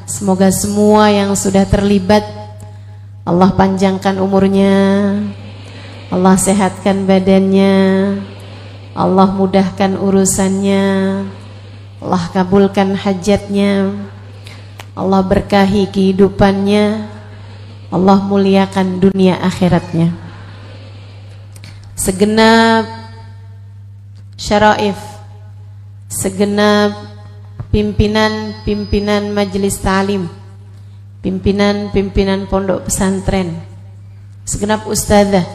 Semoga semua yang sudah terlibat Allah panjangkan umurnya, Allah sehatkan badannya, Allah mudahkan urusannya, Allah kabulkan hajatnya, Allah berkahi kehidupannya, Allah muliakan dunia akhiratnya. Segenap syaraif, segenap pimpinan majelis ta'lim, pimpinan pondok pesantren, segenap ustadzah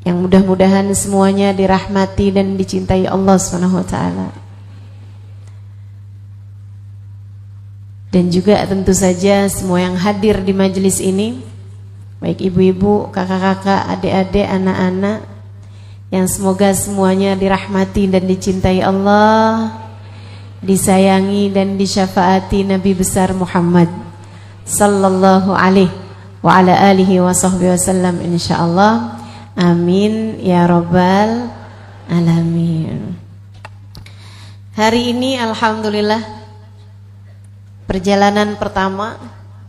yang mudah-mudahan semuanya dirahmati dan dicintai Allah SWT. Dan juga tentu saja semua yang hadir di majelis ini, baik ibu-ibu, kakak-kakak, adik-adik, anak-anak, yang semoga semuanya dirahmati dan dicintai Allah, disayangi dan disyafaati Nabi besar Muhammad sallallahu alaihi wa ala alihi wa sahbihi wasallam insyaallah. Amin ya rabbal alamin. Hari ini alhamdulillah perjalanan pertama.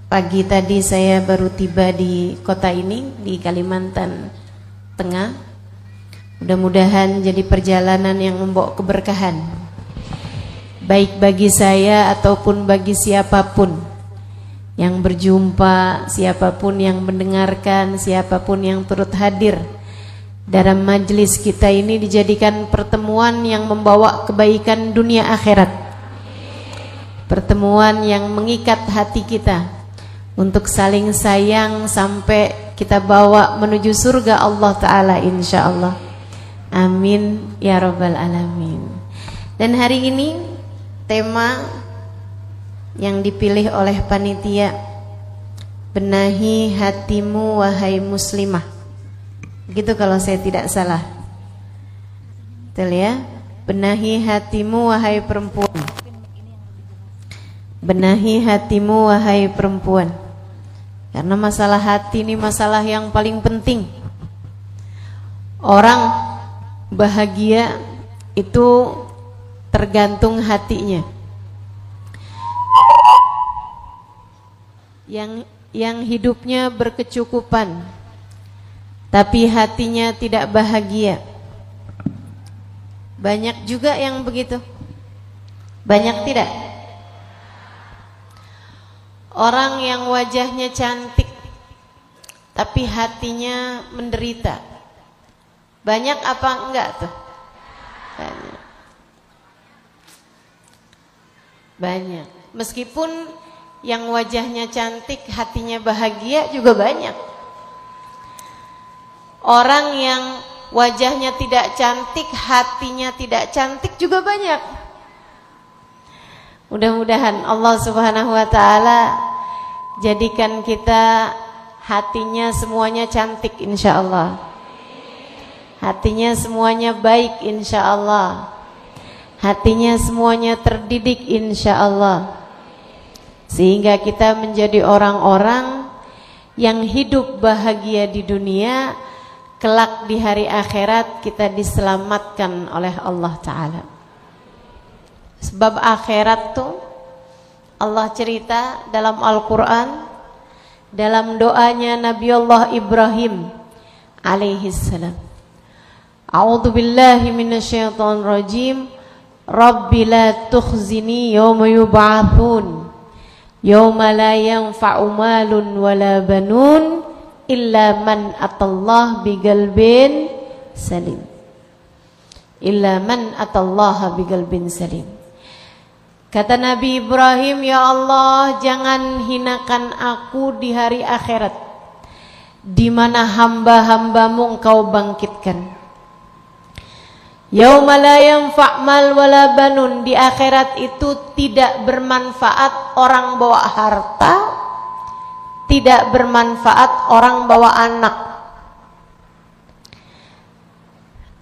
Pagi tadi saya baru tiba di kota ini, di Kalimantan Tengah. Mudah-mudahan jadi perjalanan yang membawa keberkahan, baik bagi saya ataupun bagi siapapun yang berjumpa, siapapun yang mendengarkan, siapapun yang turut hadir dalam majelis kita ini, dijadikan pertemuan yang membawa kebaikan dunia akhirat, pertemuan yang mengikat hati kita untuk saling sayang sampai kita bawa menuju surga Allah Ta'ala insyaallah. Amin ya rabbal alamin. Dan hari ini tema yang dipilih oleh panitia, benahi hatimu wahai muslimah. Begitu kalau saya tidak salah. Betul ya? Benahi hatimu wahai perempuan. Benahi hatimu wahai perempuan. Karena masalah hati ini masalah yang paling penting. Orang bahagia itu tergantung hatinya. Yang hidupnya berkecukupan tapi hatinya tidak bahagia. Banyak juga yang begitu. Banyak tidak? Orang yang wajahnya cantik tapi hatinya menderita. Banyak apa enggak tuh? Banyak. Banyak. Meskipun yang wajahnya cantik hatinya bahagia juga banyak. Orang yang wajahnya tidak cantik hatinya tidak cantik juga banyak. Mudah-mudahan Allah Subhanahu wa taala jadikan kita hatinya semuanya cantik insyaallah. Hatinya semuanya baik insyaallah. Hatinya semuanya terdidik insyaallah. Sehingga kita menjadi orang-orang yang hidup bahagia di dunia, kelak di hari akhirat kita diselamatkan oleh Allah Ta'ala. Sebab akhirat tuh Allah cerita dalam Al-Quran, dalam doanya Nabi Allah Ibrahim alaihissalam. A'udzu billahi minasyaitonir rajim. Rabbi la tukhzini yawma yub'atsun yawma la yanfa'u malun wala banun illa man atallah biqalbin salim. Illa man atallaha biqalbin salim. Kata Nabi Ibrahim, ya Allah, jangan hinakan aku di hari akhirat, di mana hamba-hambamu engkau bangkitkan. Yauma la yanfa' mal wala banun, di akhirat itu tidak bermanfaat orang bawa harta, tidak bermanfaat orang bawa anak.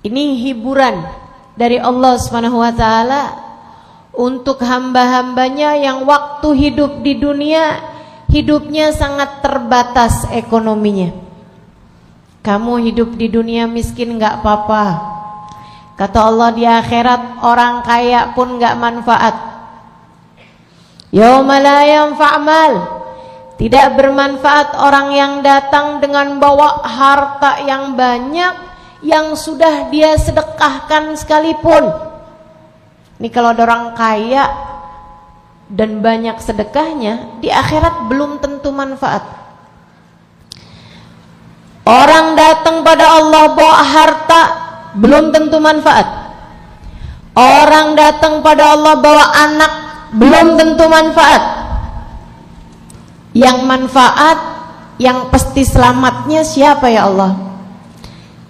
Ini hiburan dari Allah Subhanahu wa taala untuk hamba-hambanya yang waktu hidup di dunia hidupnya sangat terbatas ekonominya. Kamu hidup di dunia miskin enggak apa-apa. Kata Allah, di akhirat orang kaya pun enggak manfaat. Yauma la yanfa' mal, tidak bermanfaat orang yang datang dengan bawa harta yang banyak yang sudah dia sedekahkan sekalipun. Ini kalau ada orang kaya dan banyak sedekahnya, di akhirat belum tentu manfaat. Orang datang pada Allah bawa harta, belum tentu manfaat. Orang datang pada Allah bawa anak, belum tentu manfaat. Yang manfaat, yang pasti selamatnya siapa ya Allah?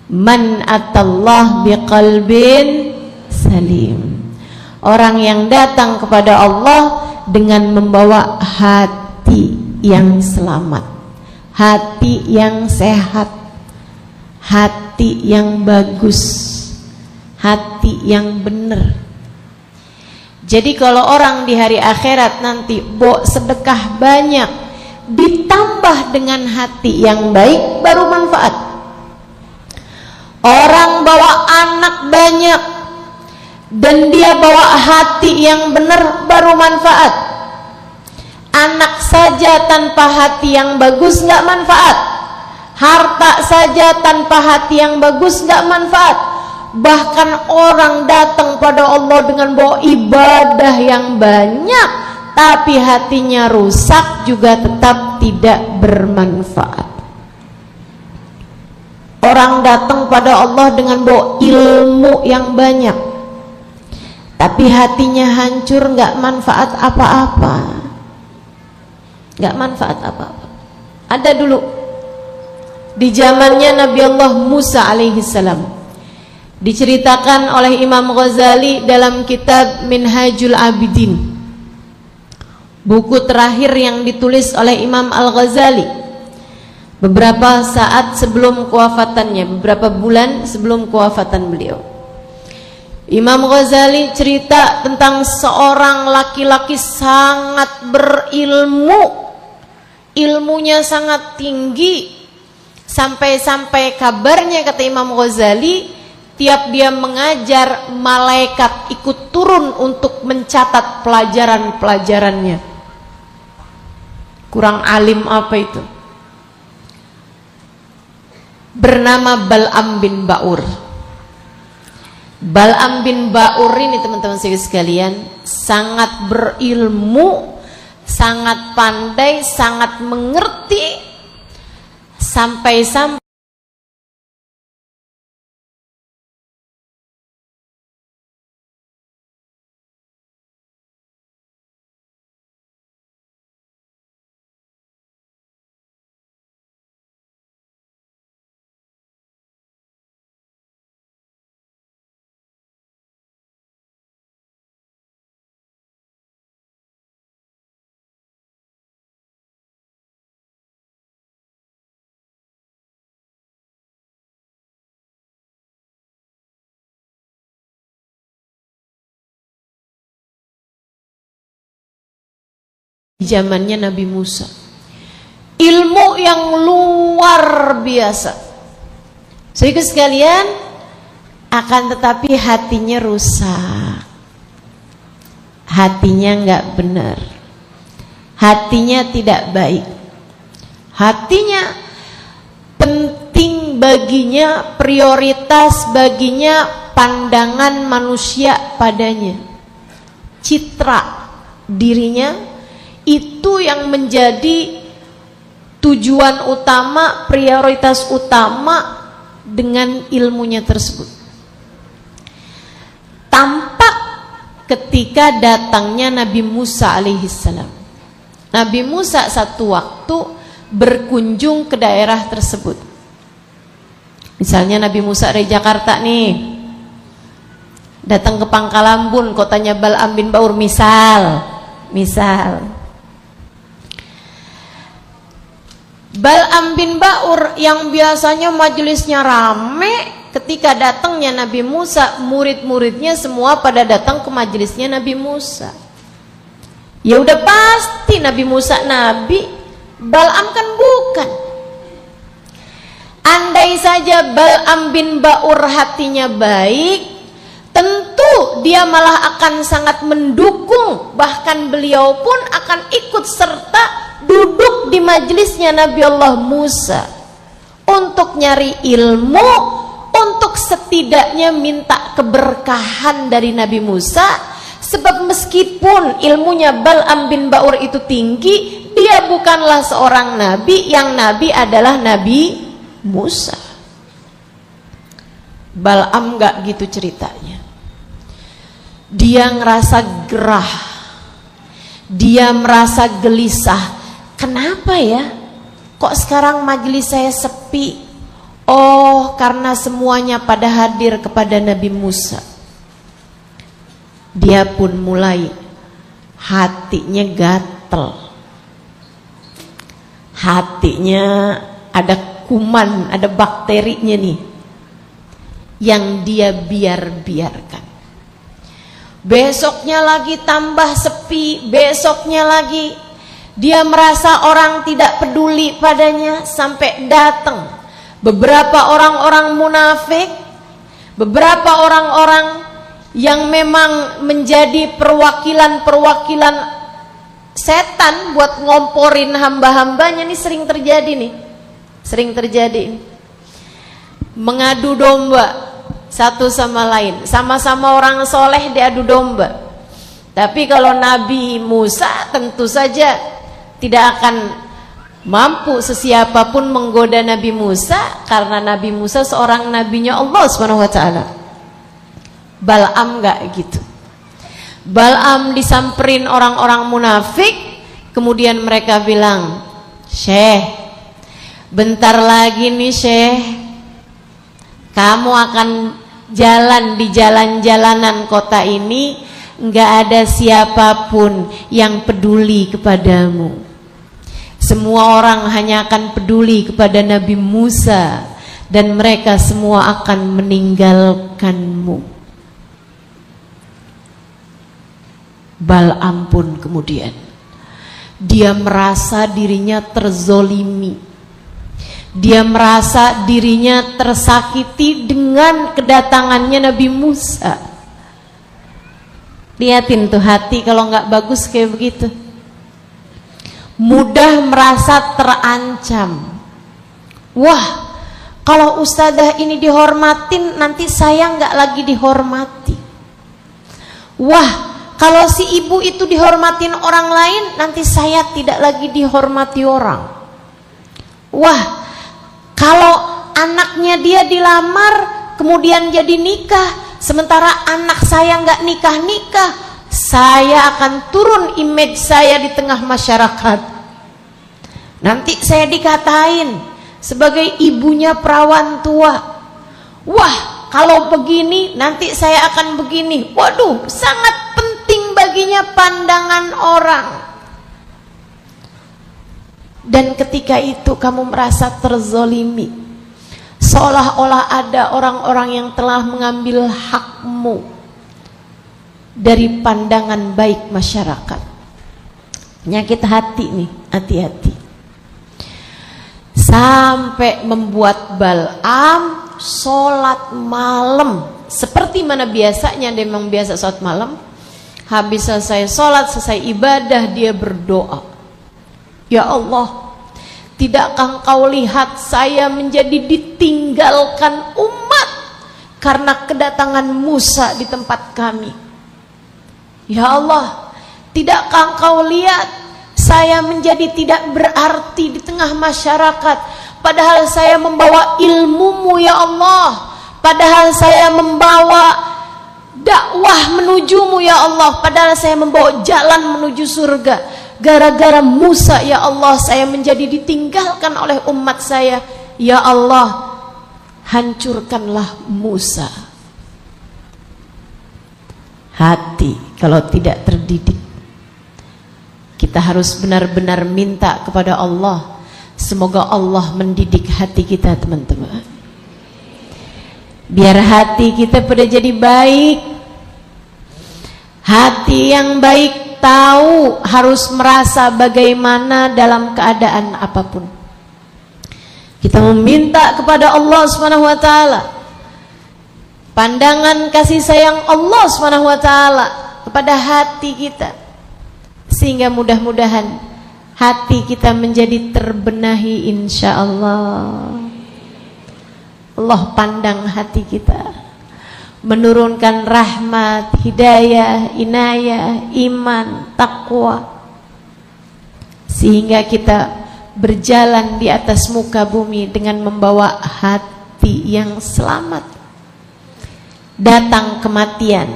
Man atallah biqalbin salim. Orang yang datang kepada Allah dengan membawa hati yang selamat, hati yang sehat, hati yang bagus, hati yang benar. Jadi kalau orang di hari akhirat nanti bawa sedekah banyak ditambah dengan hati yang baik, baru manfaat. Orang bawa anak banyak dan dia bawa hati yang benar, baru manfaat. Anak saja tanpa hati yang bagus nggak manfaat. Harta saja tanpa hati yang bagus nggak manfaat. Bahkan orang datang pada Allah dengan bawa ibadah yang banyak, tapi hatinya rusak, juga tetap tidak bermanfaat. Orang datang pada Allah dengan bawa ilmu yang banyak, tapi hatinya hancur, nggak manfaat apa-apa. Nggak manfaat apa-apa. Ada dulu di zamannya Nabi Allah Musa alaihissalam, diceritakan oleh Imam Ghazali dalam kitab Minhajul Abidin, buku terakhir yang ditulis oleh Imam Al-Ghazali beberapa saat sebelum kewafatannya, beberapa bulan sebelum kewafatan beliau. Imam Ghazali cerita tentang seorang laki-laki sangat berilmu, ilmunya sangat tinggi, sampai-sampai kabarnya, kata Imam Ghazali, tiap dia mengajar, malaikat ikut turun untuk mencatat pelajaran-pelajarannya. Kurang alim apa itu? Bernama Bal'am bin Ba'ur. Bal'am bin Ba'ur ini, teman-teman sekalian, sangat berilmu, sangat pandai, sangat mengerti, sampai-sampai zamannya Nabi Musa, ilmu yang luar biasa. Saudara sekalian, akan tetapi hatinya rusak, hatinya nggak benar, hatinya tidak baik, hatinya penting baginya, prioritas baginya pandangan manusia padanya, citra dirinya itu yang menjadi tujuan utama, prioritas utama dengan ilmunya tersebut. Tampak ketika datangnya Nabi Musa alaihissalam. Nabi Musa satu waktu berkunjung ke daerah tersebut. Misalnya Nabi Musa dari Jakarta nih, datang ke Pangkalambun, kotanya Bal'am bin Ba'ur, misal Bal'am bin Ba'ur yang biasanya majelisnya rame, ketika datangnya Nabi Musa, murid-muridnya semua pada datang ke majelisnya Nabi Musa. Ya udah pasti Nabi Musa nabi, Bal'am kan bukan. Andai saja Bal'am bin Ba'ur hatinya baik, tentu Justru dia malah akan sangat mendukung, bahkan beliau pun akan ikut serta duduk di majelisnya Nabi Allah Musa untuk nyari ilmu, untuk setidaknya minta keberkahan dari Nabi Musa. Sebab meskipun ilmunya Bal'am bin Ba'ur itu tinggi, dia bukanlah seorang nabi, yang nabi adalah Nabi Musa. Bal'am gak gitu ceritanya. Dia ngerasa gerah, dia merasa gelisah. Kenapa ya kok sekarang majelis saya sepi? Oh, karena semuanya pada hadir kepada Nabi Musa. Dia pun mulai hatinya gatel, hatinya ada kuman, ada bakterinya nih yang dia biarkan. Besoknya lagi tambah sepi, besoknya lagi dia merasa orang tidak peduli padanya, sampai datang beberapa orang-orang munafik, beberapa orang-orang yang memang menjadi perwakilan-perwakilan setan buat ngomporin hamba-hambanya. Ini sering terjadi nih, sering terjadi. Mengadu domba satu sama lain, sama-sama orang soleh diadu domba. Tapi kalau Nabi Musa tentu saja tidak akan mampu sesiapapun menggoda Nabi Musa, karena Nabi Musa seorang nabinya Allah SWT. Bal'am gak gitu. Bal'am disamperin orang-orang munafik, kemudian mereka bilang, Syekh, bentar lagi nih Syekh, kamu akan jalan di jalan-jalanan kota ini, nggak ada siapapun yang peduli kepadamu. Semua orang hanya akan peduli kepada Nabi Musa, dan mereka semua akan meninggalkanmu. Bal'am pun kemudian dia merasa dirinya terzolimi, dia merasa dirinya tersakiti dengan kedatangannya Nabi Musa. Lihatin tuh hati kalau nggak bagus kayak begitu, mudah merasa terancam. Wah, kalau ustadzah ini dihormatin, nanti saya nggak lagi dihormati. Wah, kalau si ibu itu dihormatin orang lain, nanti saya tidak lagi dihormati orang. Wah, kalau anaknya dia dilamar kemudian jadi nikah, sementara anak saya nggak nikah-nikah, saya akan turun image saya di tengah masyarakat. Nanti saya dikatain sebagai ibunya perawan tua. Wah, kalau begini nanti saya akan begini. Waduh, sangat penting baginya pandangan orang. Dan ketika itu kamu merasa terzolimi, seolah-olah ada orang-orang yang telah mengambil hakmu dari pandangan baik masyarakat. Penyakit hati nih, hati-hati. Sampai membuat Bal'am sholat malam. Seperti mana biasanya, dia memang biasa sholat malam. Habis selesai sholat, selesai ibadah, dia berdoa, Ya Allah, tidakkah Engkau lihat saya menjadi ditinggalkan umat karena kedatangan Musa di tempat kami? Ya Allah, tidakkah Engkau lihat saya menjadi tidak berarti di tengah masyarakat, padahal saya membawa ilmu-Mu ya Allah, padahal saya membawa dakwah menuju-Mu ya Allah, padahal saya membawa jalan menuju surga. Gara-gara Musa ya Allah, saya menjadi ditinggalkan oleh umat saya. Ya Allah, hancurkanlah Musa. Hati kalau tidak terdidik, kita harus benar-benar minta kepada Allah. Semoga Allah mendidik hati kita, teman-teman. Biar hati kita pada jadi baik. Hati yang baik tahu harus merasa bagaimana dalam keadaan apapun. Kita meminta kepada Allah Subhanahu wa taala pandangan kasih sayang Allah SWT kepada hati kita, sehingga mudah-mudahan hati kita menjadi terbenahi insyaallah. Allah pandang hati kita, menurunkan rahmat, hidayah, inayah, iman, takwa, sehingga kita berjalan di atas muka bumi dengan membawa hati yang selamat. Datang kematian,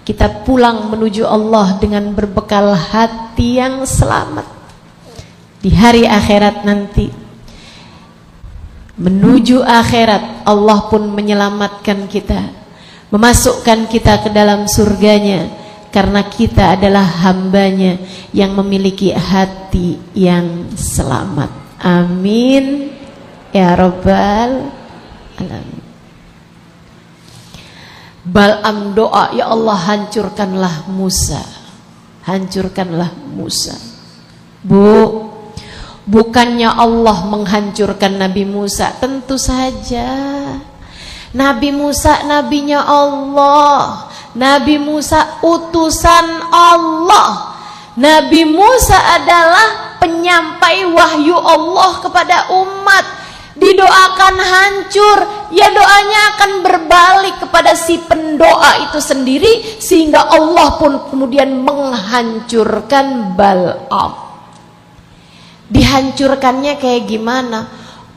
kita pulang menuju Allah dengan berbekal hati yang selamat. Di hari akhirat nanti, menuju akhirat, Allah pun menyelamatkan kita, memasukkan kita ke dalam surganya, karena kita adalah hambanya yang memiliki hati yang selamat. Amin ya rabbal alamin. Bal'am doa, ya Allah hancurkanlah Musa, hancurkanlah Musa. Bu, bukannya Allah menghancurkan Nabi Musa, tentu saja Nabi Musa nabinya Allah, Nabi Musa utusan Allah. Nabi Musa adalah penyampai wahyu Allah kepada umat. Didoakan hancur, ya doanya akan berbalik kepada si pendoa itu sendiri, sehingga Allah pun kemudian menghancurkan Bal'am. Dihancurkannya kayak gimana?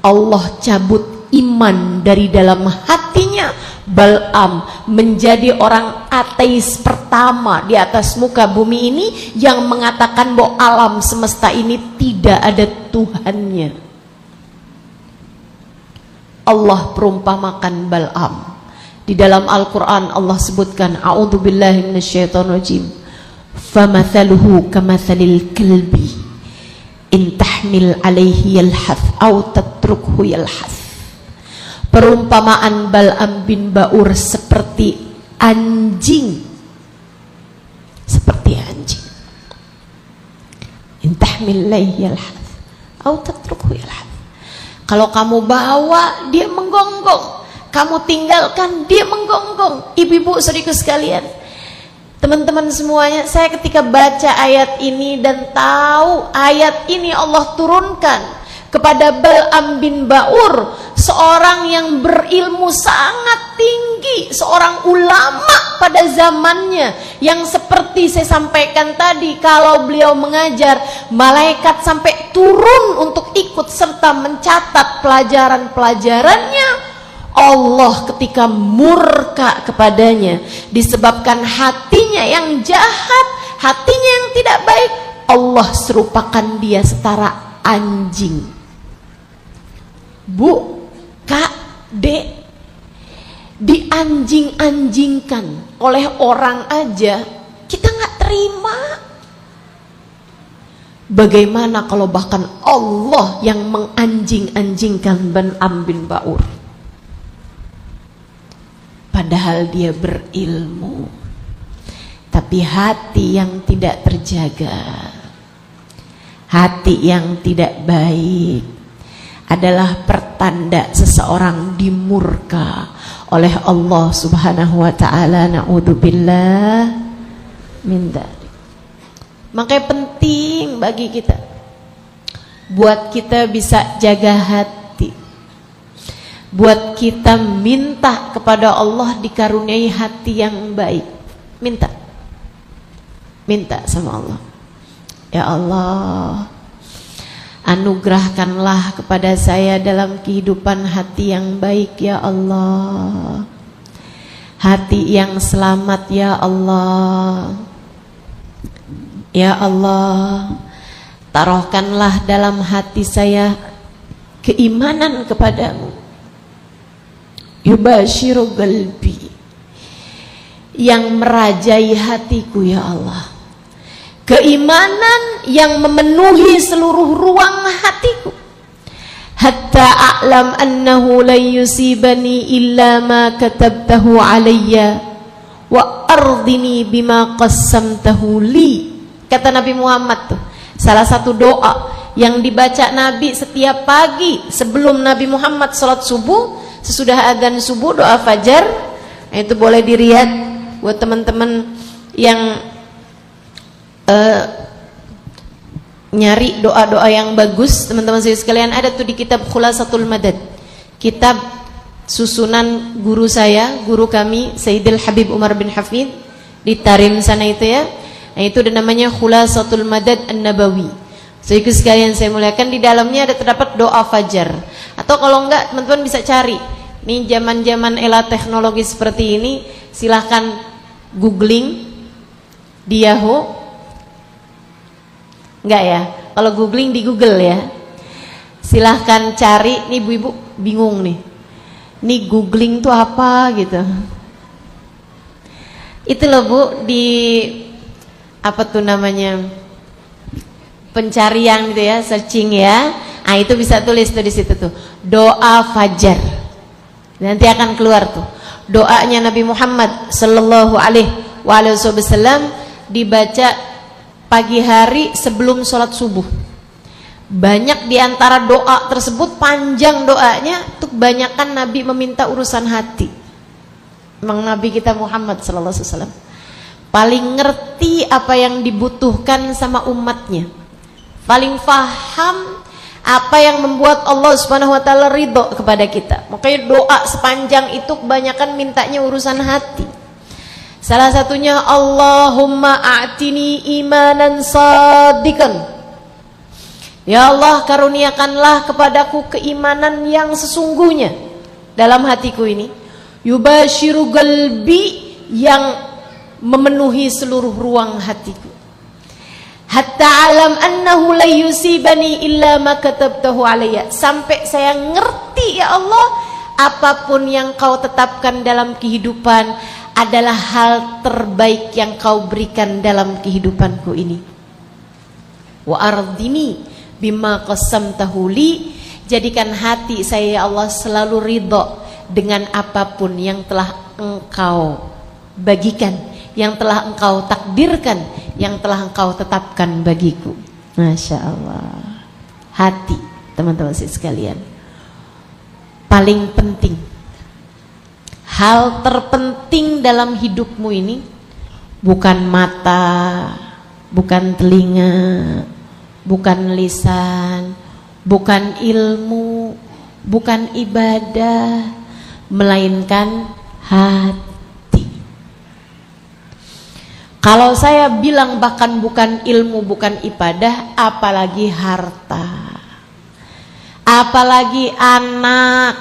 Allah cabut iman dari dalam hatinya. Bal'am menjadi orang ateis pertama di atas muka bumi ini yang mengatakan bahwa alam semesta ini tidak ada Tuhannya. Allah perumpamakan Bal'am. Di dalam Al-Quran Allah sebutkan, a'udzubillahi minasyaitonirrajim, famathaluhu kamathalil kalbi in tahmil alaihi yalhath aw tatrukhu yalhath. Perumpamaan Bal'am bin Ba'ur seperti anjing, seperti anjing. Intahmil alaihi yalhath aw tatrukhu yalhath. Kalau kamu bawa, dia menggonggong. Kamu tinggalkan, dia menggonggong. Ibu-ibu saudaraku sekalian, teman-teman semuanya, saya ketika baca ayat ini dan tahu ayat ini Allah turunkan kepada Bal'am bin Ba'ur, seorang yang berilmu sangat tinggi, seorang ulama pada zamannya, yang seperti saya sampaikan tadi, kalau beliau mengajar, malaikat sampai turun untuk ikut serta mencatat pelajaran-pelajarannya. Allah ketika murka kepadanya disebabkan hatinya yang jahat, hatinya yang tidak baik, Allah serupakan dia setara anjing. Bu, Kak, Dek, dianjing-anjingkan oleh orang aja kita nggak terima. Bagaimana kalau bahkan Allah yang menganjing-anjingkan Bal'am bin Ba'ur? Padahal dia berilmu, tapi hati yang tidak terjaga, hati yang tidak baik adalah pertanda seseorang dimurka oleh Allah Subhanahu wa taala. Na'udzubillah min dzalik. Makanya penting bagi kita, buat kita bisa jaga hati, buat kita minta kepada Allah dikaruniai hati yang baik. Minta sama Allah, ya Allah, anugerahkanlah kepada saya dalam kehidupan hati yang baik ya Allah, hati yang selamat ya Allah. Ya Allah, taruhkanlah dalam hati saya keimanan kepadamu, yubashiru qalbi, yang merajai hatiku ya Allah, keimanan yang memenuhi seluruh ruang hatiku, hatta a'lam annahu la yusibani illa ma katabtahu alayya wa ardini bima qassamtahu li. Kata Nabi Muhammad tuh, salah satu doa yang dibaca Nabi setiap pagi sebelum Nabi Muhammad sholat subuh, sesudah adzan subuh doa fajar, Nah, itu boleh dilihat buat teman-teman yang nyari doa-doa yang bagus, teman-teman sekalian, ada tuh di kitab Khulasatul Madad, kitab susunan guru saya, guru kami Sayyidil Habib Umar bin Hafid di Tarim sana itu ya. Nah, itu namanya Khulasatul Madad An-Nabawi. Saudaraku sekalian saya muliakan, di dalamnya ada terdapat doa fajar. Atau kalau enggak, teman-teman bisa cari. Nih zaman-zaman era teknologi seperti ini, silahkan googling di Yahoo. Enggak ya? Kalau googling di Google ya. Silahkan cari, nih ibu-ibu bingung nih. Nih googling tuh apa gitu. Itu loh Bu, di apa tuh namanya, pencarian gitu ya, searching ya. Ah itu bisa tulis tuh di situ tuh, doa fajar. Nanti akan keluar tuh doanya Nabi Muhammad sallallahu alaihi wasallam, dibaca pagi hari sebelum sholat subuh. Banyak diantara doa tersebut, panjang doanya, tuh kebanyakan Nabi meminta urusan hati. Memang Nabi kita Muhammad sallallahu alaihi wasallam paling ngerti apa yang dibutuhkan sama umatnya, paling paham apa yang membuat Allah Subhanahu wa taala ridho kepada kita. Makanya doa sepanjang itu kebanyakan mintanya urusan hati. Salah satunya, Allahumma a'tini imanan sadiqan. Ya Allah, karuniakanlah kepadaku keimanan yang sesungguhnya dalam hatiku ini. Yubashiru qalbi, yang memenuhi seluruh ruang hatiku. Hatta alam annahu la yusibani illa ma katabtahu alayya, sampai saya ngerti ya Allah, apapun yang kau tetapkan dalam kehidupan adalah hal terbaik yang kau berikan dalam kehidupanku ini. Wa ardini bima qasamtahu li, jadikan hati saya ya Allah selalu ridho dengan apapun yang telah engkau bagikan, yang telah engkau takdirkan, yang telah engkau tetapkan bagiku. Masya Allah. Hati, teman-teman sekalian, paling penting. Hal terpenting dalam hidupmu ini bukan mata, bukan telinga, bukan lisan, bukan ilmu, bukan ibadah, melainkan hati. Kalau saya bilang bahkan bukan ilmu, bukan ibadah, apalagi harta, apalagi anak,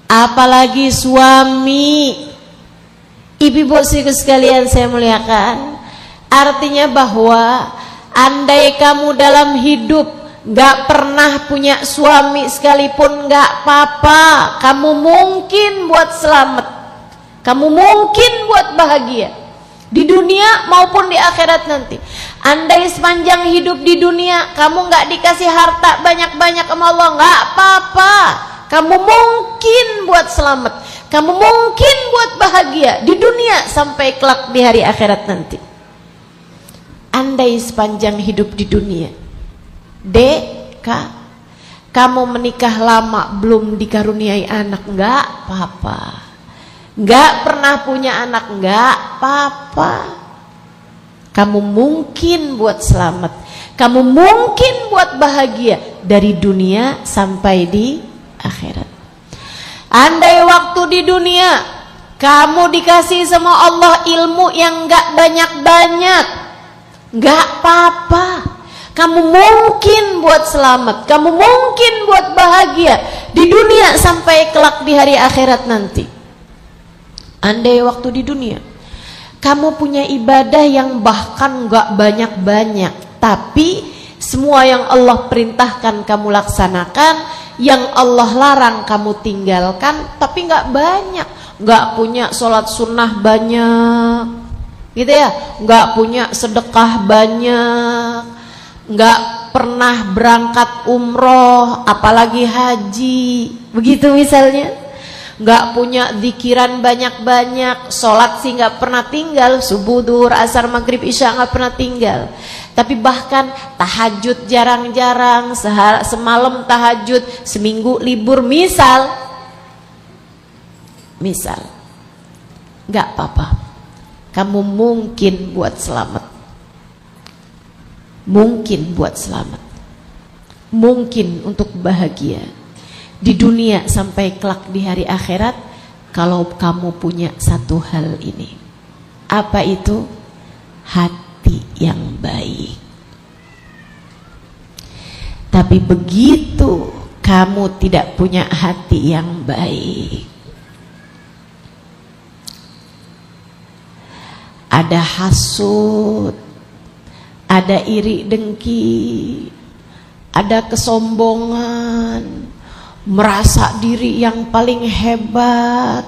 apalagi suami. Ibu-ibu sekalian saya muliakan, artinya bahwa andai kamu dalam hidup gak pernah punya suami sekalipun, gak apa-apa, kamu mungkin buat selamat, kamu mungkin buat bahagia di dunia maupun di akhirat nanti. Andai sepanjang hidup di dunia kamu nggak dikasih harta banyak-banyak sama Allah, nggak apa-apa, kamu mungkin buat selamat, kamu mungkin buat bahagia di dunia sampai kelak di hari akhirat nanti. Andai sepanjang hidup di dunia, kamu menikah lama belum dikaruniai anak, nggak apa-apa. Gak pernah punya anak, gak apa-apa, kamu mungkin buat selamat, kamu mungkin buat bahagia dari dunia sampai di akhirat. Andai waktu di dunia kamu dikasih sama Allah ilmu yang gak banyak-banyak, gak apa-apa, kamu mungkin buat selamat, kamu mungkin buat bahagia di dunia sampai kelak di hari akhirat nanti. Andai waktu di dunia kamu punya ibadah yang bahkan gak banyak-banyak, tapi semua yang Allah perintahkan kamu laksanakan, yang Allah larang kamu tinggalkan, tapi gak banyak, gak punya sholat sunnah banyak gitu ya, gak punya sedekah banyak, gak pernah berangkat umroh apalagi haji, begitu misalnya. Gak punya zikiran banyak-banyak, sholat sih gak pernah tinggal, subuh, duhur, asar, maghrib, isya gak pernah tinggal, tapi bahkan tahajud jarang-jarang, semalam tahajud, seminggu libur misal nggak apa-apa. Kamu mungkin buat selamat. Mungkin buat selamat. Mungkin untuk bahagia di dunia sampai kelak di hari akhirat kalau kamu punya satu hal ini. Apa itu? Hati yang baik. Tapi begitu kamu tidak punya hati yang baik, ada hasud, ada iri dengki, ada kesombongan, merasa diri yang paling hebat,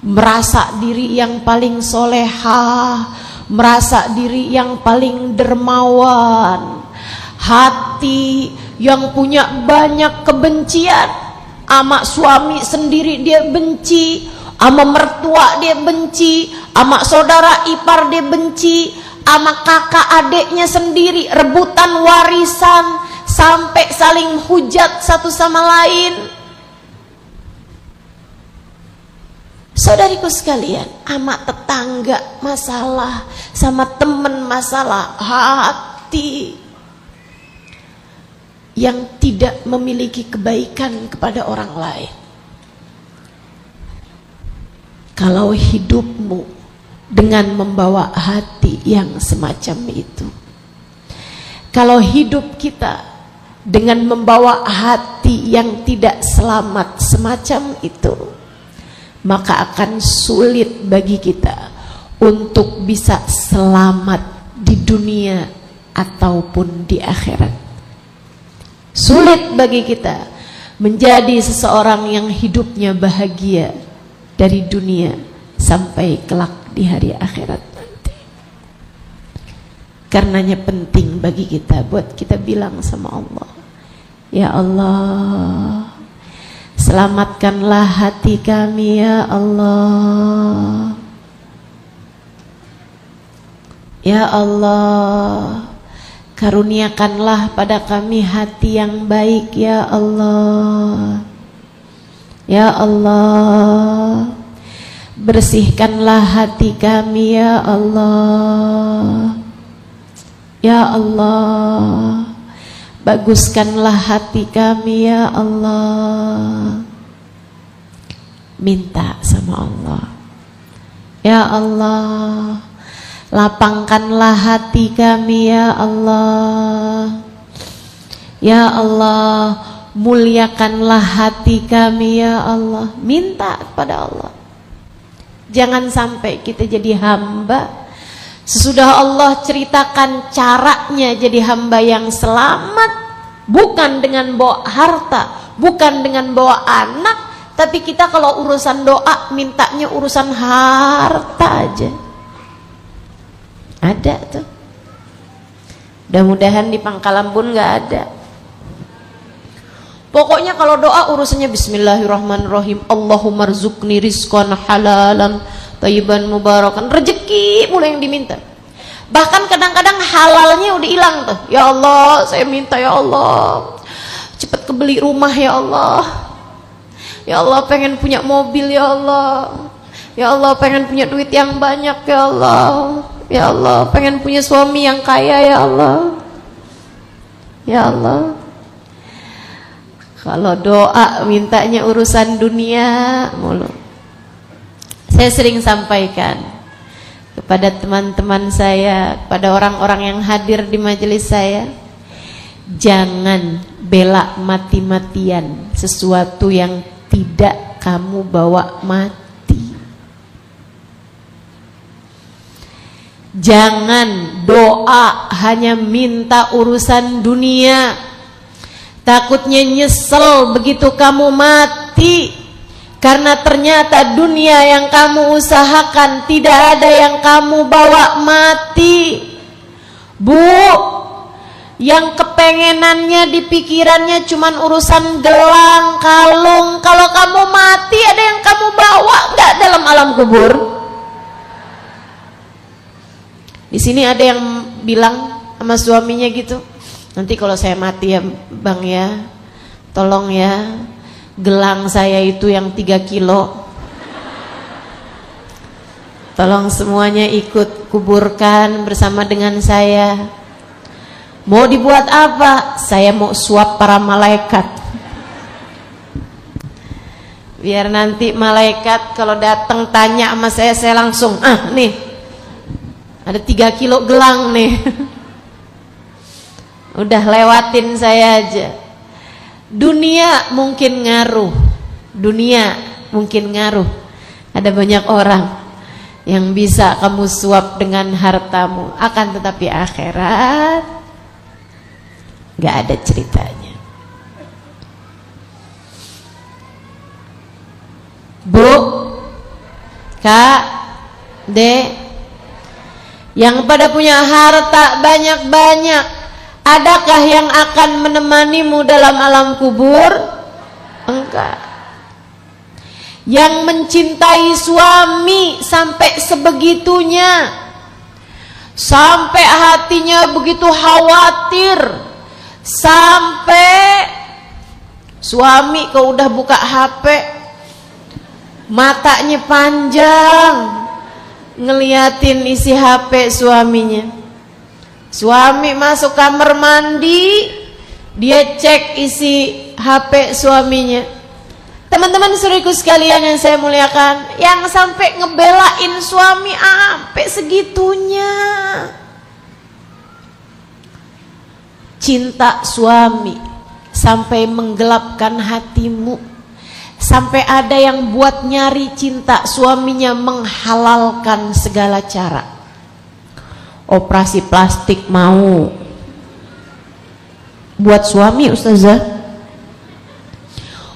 merasa diri yang paling solehah, merasa diri yang paling dermawan, hati yang punya banyak kebencian, ama suami sendiri dia benci, ama mertua dia benci, ama saudara ipar dia benci, ama kakak adiknya sendiri rebutan warisan sampai saling hujat satu sama lain. Saudariku sekalian, ama tetangga masalah, sama teman masalah, hati yang tidak memiliki kebaikan kepada orang lain. Kalau hidupmu dengan membawa hati yang semacam itu, kalau hidup kita dengan membawa hati yang tidak selamat semacam itu, maka akan sulit bagi kita untuk bisa selamat di dunia ataupun di akhirat. Sulit bagi kita menjadi seseorang yang hidupnya bahagia dari dunia sampai kelak di hari akhirat nanti. Karenanya penting bagi kita buat kita bilang sama Allah, ya Allah, selamatkanlah hati kami ya Allah. Ya Allah, karuniakanlah pada kami hati yang baik ya Allah. Ya Allah, bersihkanlah hati kami ya Allah. Ya Allah, baguskanlah hati kami ya Allah. Minta sama Allah, ya Allah, lapangkanlah hati kami ya Allah. Ya Allah, muliakanlah hati kami ya Allah. Minta kepada Allah. Jangan sampai kita jadi hamba sesudah Allah ceritakan caranya jadi hamba yang selamat, bukan dengan bawa harta, bukan dengan bawa anak, tapi kita kalau urusan doa mintanya urusan harta aja. Ada tuh. Mudah-mudahan di Pangkalan Bun nggak ada. Pokoknya kalau doa urusannya bismillahirrahmanirrahim. Allahumma rzuqni rizqan halalan thayyiban mubarakan. Rezeki mulai yang diminta. Bahkan kadang-kadang halalnya udah hilang tuh. Ya Allah, saya minta ya Allah, cepat kebeli rumah ya Allah. Ya Allah, pengen punya mobil ya Allah. Ya Allah, pengen punya duit yang banyak ya Allah. Ya Allah, pengen punya suami yang kaya ya Allah. Ya Allah. Kalau doa mintanya urusan dunia mulu. Saya sering sampaikan kepada teman-teman saya, kepada orang-orang yang hadir di majelis saya, jangan bela mati-matian sesuatu yang tidak kamu bawa mati. Jangan doa hanya minta urusan dunia, takutnya nyesel begitu kamu mati, karena ternyata dunia yang kamu usahakan tidak ada yang kamu bawa mati. Bu, yang kepengenannya di pikirannya cuman urusan gelang, kalung, kalau kamu mati ada yang kamu bawa nggak dalam alam kubur? Di sini ada yang bilang sama suaminya gitu, nanti kalau saya mati ya bang ya, tolong ya gelang saya itu yang 3 kilo Tolong semuanya ikut kuburkan bersama dengan saya. Mau dibuat apa? Saya mau suap para malaikat. Biar nanti malaikat kalau datang tanya sama saya langsung, nih ada 3 kilo gelang nih. Udah lewatin saya aja. Dunia mungkin ngaruh. Ada banyak orang yang bisa kamu suap dengan hartamu, akan tetapi akhirat gak ada ceritanya. Bu, Kak, Dek, yang pada punya harta banyak-banyak, adakah yang akan menemanimu dalam alam kubur? Enggak. Yang mencintai suami sampai sebegitunya, sampai hatinya begitu khawatir, sampai suami kalau udah buka HP matanya panjang ngeliatin isi HP suaminya. Suami masuk kamar mandi, dia cek isi HP suaminya. Teman-teman saudaraku sekalian yang saya muliakan, yang sampai ngebelain suami sampai segitunya. Cinta suami sampai menggelapkan hatimu, sampai ada yang buat nyari cinta suaminya menghalalkan segala cara. Operasi plastik mau buat suami, ustazah.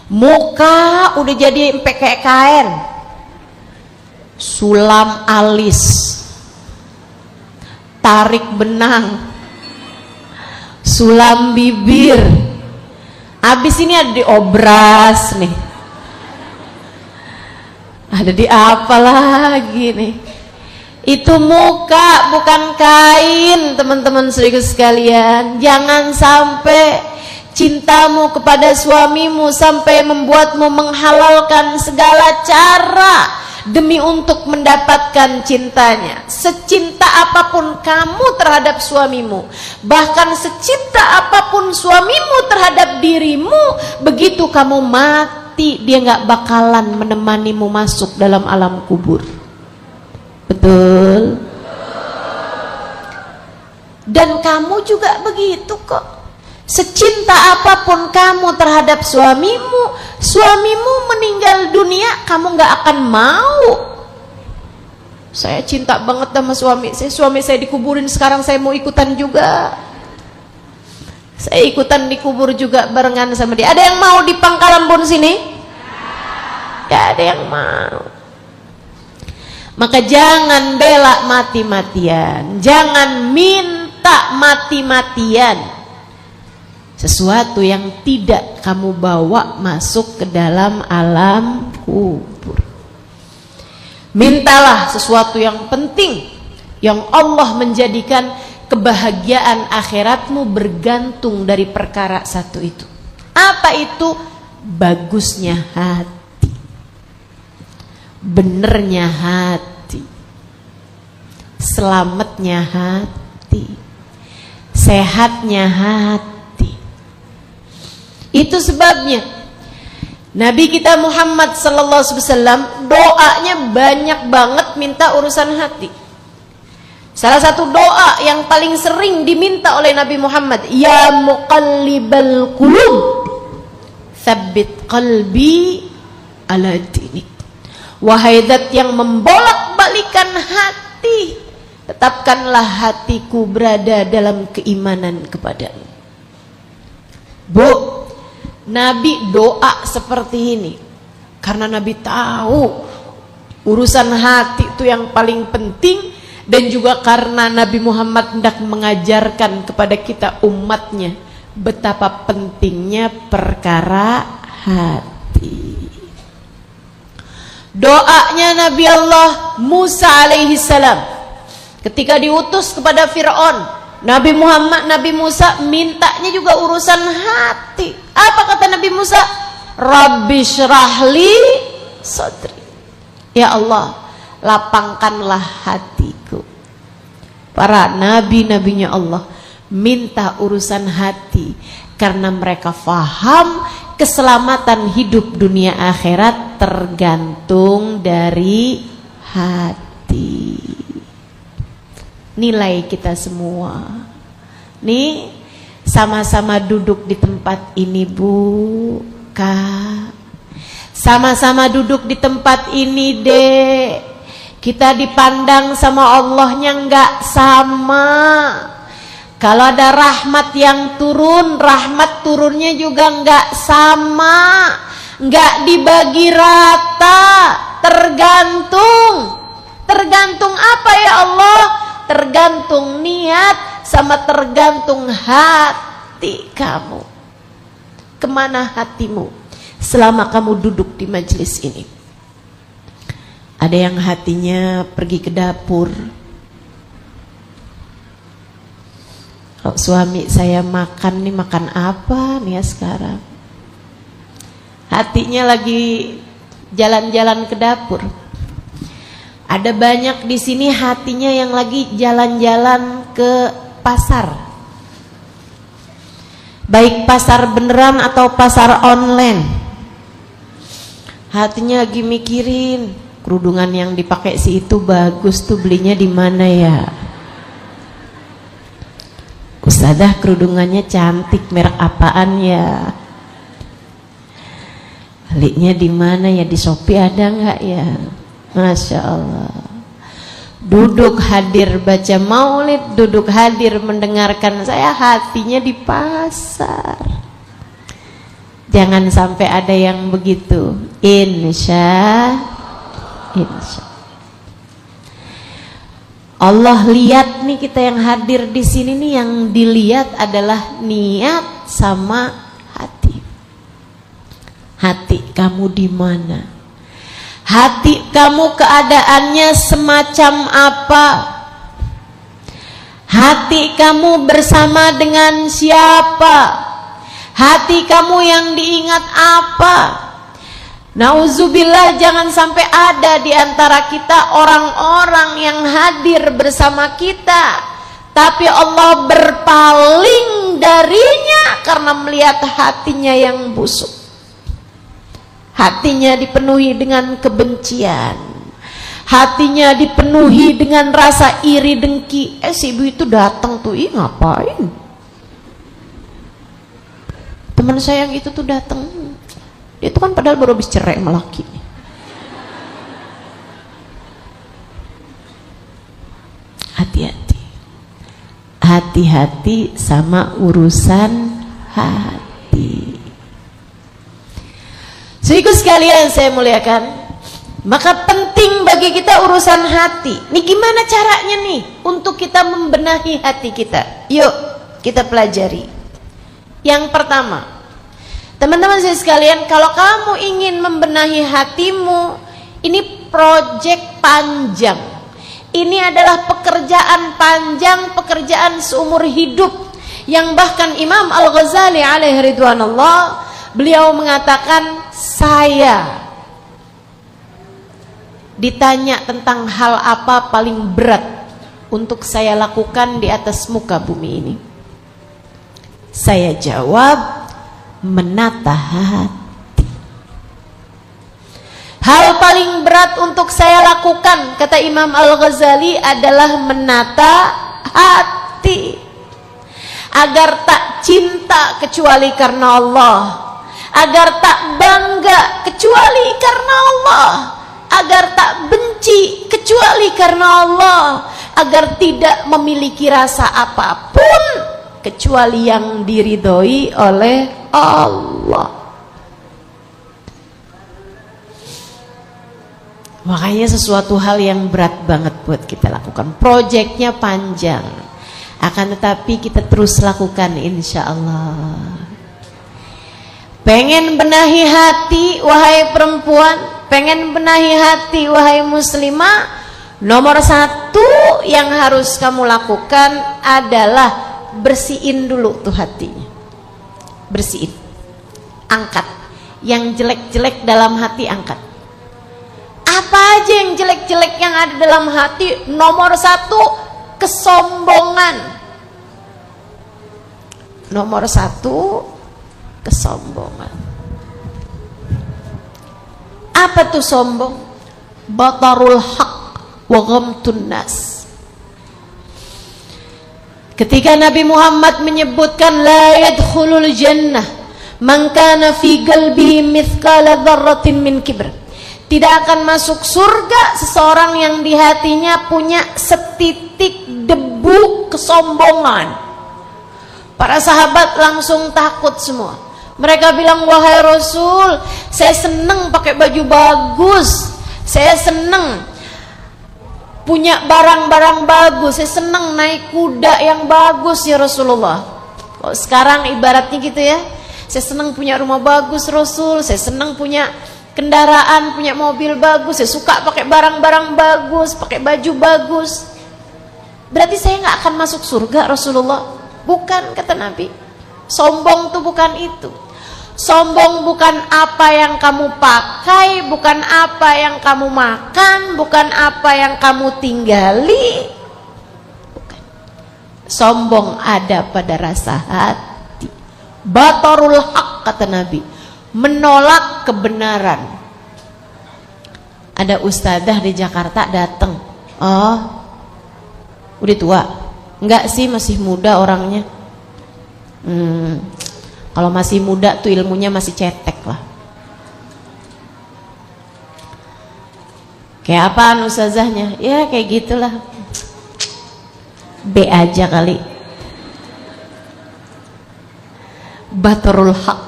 Muka udah jadi kayak kain, sulam alis, tarik benang, sulam bibir. Abis ini ada diobras nih, ada di apa lagi nih. Itu muka bukan kain, teman-teman saudaraku sekalian. Jangan sampai cintamu kepada suamimu sampai membuatmu menghalalkan segala cara demi untuk mendapatkan cintanya. Secinta apapun kamu terhadap suamimu, bahkan secinta apapun suamimu terhadap dirimu, begitu kamu mati dia gak bakalan menemanimu masuk dalam alam kubur. Betul? Dan kamu juga begitu kok. Secinta apapun kamu terhadap suamimu, suamimu meninggal dunia, kamu gak akan mau. Saya cinta banget sama suami saya dikuburin, sekarang saya mau ikutan juga. Saya ikutan dikubur juga barengan sama dia. Ada yang mau di Pangkalan Bun sini? Gak ada yang mau. Maka jangan bela mati-matian, jangan minta mati-matian sesuatu yang tidak kamu bawa masuk ke dalam alam kubur. Mintalah sesuatu yang penting, yang Allah menjadikan kebahagiaan akhiratmu bergantung dari perkara satu itu. Apa itu? Bagusnya hati, benernya hati, selamatnya hati, sehatnya hati. Itu sebabnya Nabi kita Muhammad sallallahu alaihi wasallam doanya banyak banget minta urusan hati. Salah satu doa yang paling sering diminta oleh Nabi Muhammad, ya muqallibal qulub, tsabbit qalbi ala dinik. Wahai zat yang membolak-balikan hati, tetapkanlah hatiku berada dalam keimanan kepadamu. Bu, Nabi doa seperti ini karena Nabi tahu urusan hati itu yang paling penting, dan juga karena Nabi Muhammad hendak mengajarkan kepada kita umatnya betapa pentingnya perkara hati. Doanya Nabi Allah Musa alaihi salam ketika diutus kepada Fir'aun, Nabi Musa mintanya juga urusan hati. Apa kata Nabi Musa? Rabbi syrahli sadri. Ya Allah, lapangkanlah hatiku. Para nabi-nabinya Allah minta urusan hati karena mereka faham keselamatan hidup dunia akhirat tergantung dari hati. Nilai kita semua nih sama-sama duduk di tempat ini, Bu, Kak. Sama-sama duduk di tempat ini, Dek. Kita dipandang sama Allahnya nggak sama. Kalau ada rahmat yang turun, rahmat turunnya juga nggak sama, nggak dibagi rata, tergantung apa ya Allah? Tergantung niat sama tergantung hati kamu. Kemana hatimu selama kamu duduk di majelis ini? Ada yang hatinya pergi ke dapur. Kalau suami saya makan nih, makan apa nih ya sekarang? Hatinya lagi jalan-jalan ke dapur. Ada banyak di sini hatinya yang lagi jalan-jalan ke pasar. Baik pasar beneran atau pasar online. Hatinya lagi mikirin, kerudungan yang dipakai si itu bagus tuh, belinya di mana ya? Ustadzah kerudungannya cantik, merek apaan ya? Belinya di mana ya? Di Shopee ada nggak ya? Masya Allah. Duduk hadir baca maulid, duduk hadir mendengarkan saya, hatinya di pasar. Jangan sampai ada yang begitu. Insya Allah lihat nih, kita yang hadir di sini nih, yang dilihat adalah niat sama hati. Hati kamu di mana? Hati kamu keadaannya semacam apa? Hati kamu bersama dengan siapa? Hati kamu yang diingat apa? Nauzubillah, jangan sampai ada di antara kita orang-orang yang hadir bersama kita, tapi Allah berpaling darinya karena melihat hatinya yang busuk. Hatinya dipenuhi dengan kebencian, hatinya dipenuhi dengan rasa iri dengki. Si ibu itu datang tuh, ngapain? Teman saya yang itu tuh datang, dia itu kan padahal baru habis cerai sama laki. Hati-hati, hati-hati sama urusan hati. Saudaraku sekalian saya muliakan, maka penting bagi kita urusan hati. Nih gimana caranya nih untuk kita membenahi hati kita? Yuk kita pelajari. Yang pertama, teman-teman saya sekalian, kalau kamu ingin membenahi hatimu, ini proyek panjang. Ini adalah pekerjaan panjang, pekerjaan seumur hidup, yang bahkan Imam Al-Ghazali alaihi ridwanullah, beliau mengatakan, saya ditanya tentang hal apa paling berat untuk saya lakukan di atas muka bumi ini, saya jawab, menata hati. Hal paling berat untuk saya lakukan, kata Imam Al-Ghazali, adalah menata hati, agar tak cinta kecuali karena Allah, agar tak bangga kecuali karena Allah, agar tak benci kecuali karena Allah, agar tidak memiliki rasa apapun kecuali yang diridhoi oleh Allah. Makanya sesuatu hal yang berat banget buat kita lakukan. Proyeknya panjang, akan tetapi kita terus lakukan insya Allah. Pengen benahi hati wahai perempuan, pengen benahi hati wahai muslimah, nomor satu yang harus kamu lakukan adalah bersihin dulu tuh hatinya. Bersihin, angkat yang jelek-jelek dalam hati, angkat. Apa aja yang jelek-jelek yang ada dalam hati? Nomor satu, kesombongan. Nomor satu, kesombongan. Apa tuh sombong? Batarul haq wa ghamtun nas. Ketika Nabi Muhammad menyebutkan la yadkhulul jannah man kana fi qalbihi mithqala dzarratin min kibr, tidak akan masuk surga seseorang yang di hatinya punya setitik debu kesombongan. Para sahabat langsung takut semua. Mereka bilang, wahai Rasul, saya senang pakai baju bagus, saya senang punya barang-barang bagus, saya senang naik kuda yang bagus ya Rasulullah. Kalau sekarang ibaratnya gitu ya, saya senang punya rumah bagus Rasul, saya senang punya kendaraan, punya mobil bagus, saya suka pakai barang-barang bagus, pakai baju bagus. Berarti saya nggak akan masuk surga Rasulullah? Bukan, kata Nabi. Sombong tuh bukan itu. Sombong bukan apa yang kamu pakai, bukan apa yang kamu makan, bukan apa yang kamu tinggali. Bukan. Sombong ada pada rasa hati. Batarul haq, kata Nabi, menolak kebenaran. Ada ustadzah di Jakarta datang. Oh, udah tua? Enggak sih, masih muda orangnya. Kalau masih muda tuh ilmunya masih cetek lah. Kayak apaan ustazahnya? Ya kayak gitulah. B aja kali. Batarul haq,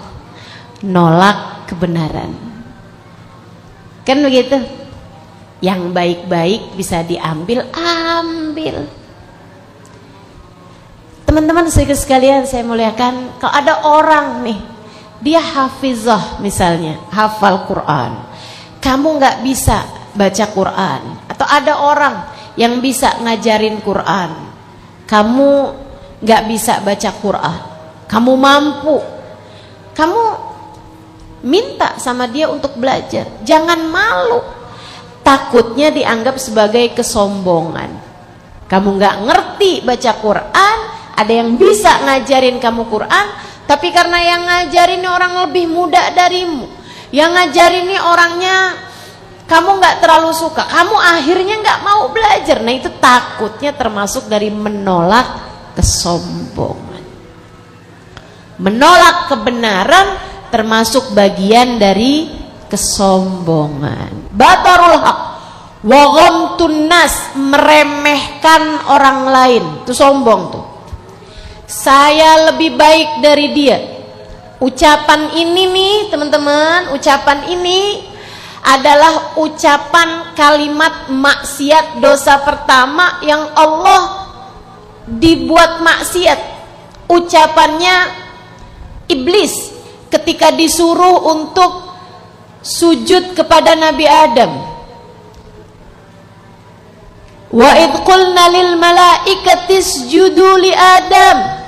nolak kebenaran. Kan begitu. Yang baik-baik bisa diambil, ambil. Teman-teman sekalian saya muliakan, kalau ada orang nih, dia hafizah misalnya, hafal Quran, kamu nggak bisa baca Quran, atau ada orang yang bisa ngajarin Quran, kamu nggak bisa baca Quran, kamu mampu, kamu minta sama dia untuk belajar, jangan malu, takutnya dianggap sebagai kesombongan. Kamu nggak ngerti baca Quran, ada yang bisa ngajarin kamu Quran, tapi karena yang ngajarin orang lebih muda darimu, yang ngajarin ini orangnya kamu nggak terlalu suka, kamu akhirnya nggak mau belajar. Nah itu takutnya termasuk dari menolak kesombongan. Menolak kebenaran termasuk bagian dari kesombongan. Batarul haq wa ghamtun nas, meremehkan orang lain, itu sombong tuh. Saya lebih baik dari dia. Ucapan ini nih teman-teman, ucapan ini adalah ucapan kalimat maksiat, dosa pertama yang Allah dibuat maksiat. Ucapannya iblis ketika disuruh untuk sujud kepada Nabi Adam. Wa idh qulna lil malaikati isjudu li Adam.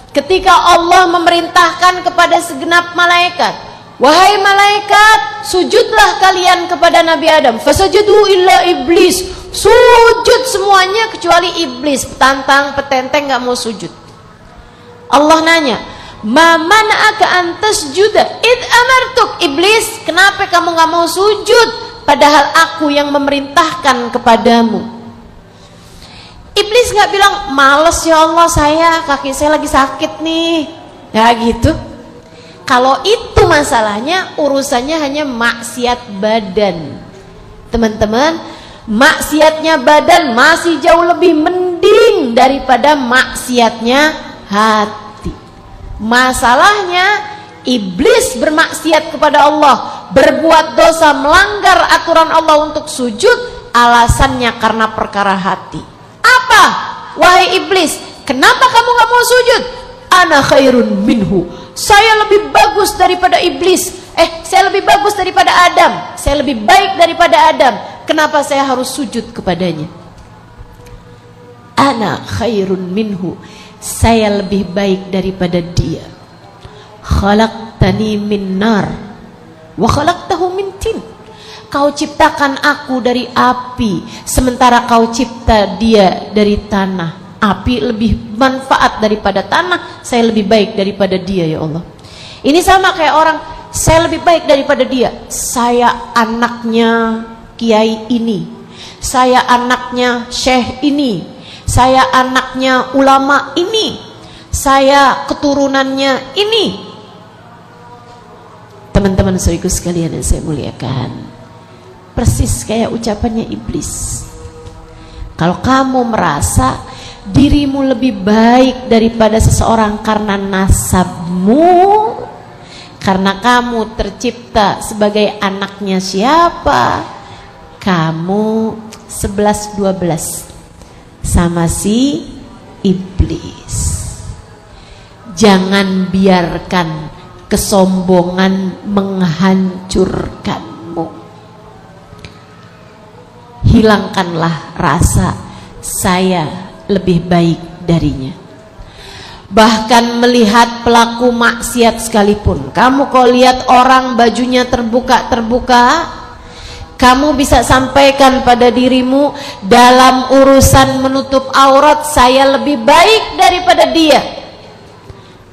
Ketika Allah memerintahkan kepada segenap malaikat, wahai malaikat, sujudlah kalian kepada Nabi Adam. Fasajadu illa iblis, sujud semuanya kecuali iblis, petantang petenteng nggak mau sujud. Allah nanya, ma mana'aka an tasjuda id amartuk, iblis, kenapa kamu nggak mau sujud padahal aku yang memerintahkan kepadamu? Iblis nggak bilang, males ya Allah, kaki saya lagi sakit nih, nggak gitu. Kalau itu masalahnya, urusannya hanya maksiat badan. Teman-teman, maksiatnya badan masih jauh lebih mending daripada maksiatnya hati. Masalahnya iblis bermaksiat kepada Allah, berbuat dosa, melanggar aturan Allah untuk sujud, alasannya karena perkara hati. Apa? Wahai iblis, kenapa kamu gak mau sujud? Ana khairun minhu, saya lebih bagus daripada iblis. Saya lebih bagus daripada Adam, saya lebih baik daripada Adam. Kenapa saya harus sujud kepadanya? Ana khairun minhu, saya lebih baik daripada dia. Khalaqtani min nar wa khalaqtahu min tin. Kau ciptakan aku dari api, sementara kau cipta dia dari tanah. Api lebih manfaat daripada tanah, saya lebih baik daripada dia ya Allah. Ini sama kayak orang, saya lebih baik daripada dia. Saya anaknya kiai ini, saya anaknya syekh ini, saya anaknya ulama ini, saya keturunannya ini. Teman-teman saudaraku sekalian yang saya muliakan, persis kayak ucapannya iblis. Kalau kamu merasa dirimu lebih baik daripada seseorang karena nasabmu, karena kamu tercipta sebagai anaknya siapa, kamu 11-12 sama si iblis. Jangan biarkan kesombongan menghancurkanmu. Hilangkanlah rasa saya lebih baik darinya. Bahkan melihat pelaku maksiat sekalipun, kamu kalau lihat orang bajunya terbuka-terbuka, kamu bisa sampaikan pada dirimu, dalam urusan menutup aurat saya lebih baik daripada dia.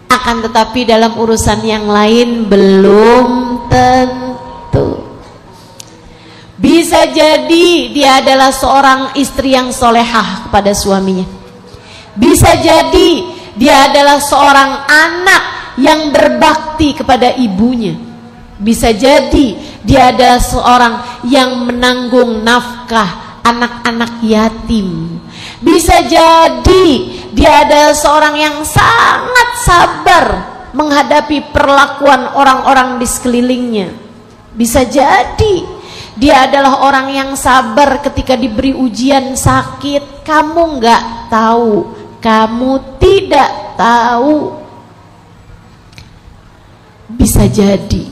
Akan tetapi dalam urusan yang lain belum tentu. Bisa jadi dia adalah seorang istri yang solehah kepada suaminya. Bisa jadi dia adalah seorang anak yang berbakti kepada ibunya. Bisa jadi dia adalah seorang yang menanggung nafkah anak-anak yatim. Bisa jadi dia adalah seorang yang sangat sabar menghadapi perlakuan orang-orang di sekelilingnya. Bisa jadi dia adalah orang yang sabar ketika diberi ujian sakit. Kamu nggak tahu, kamu tidak tahu. Bisa jadi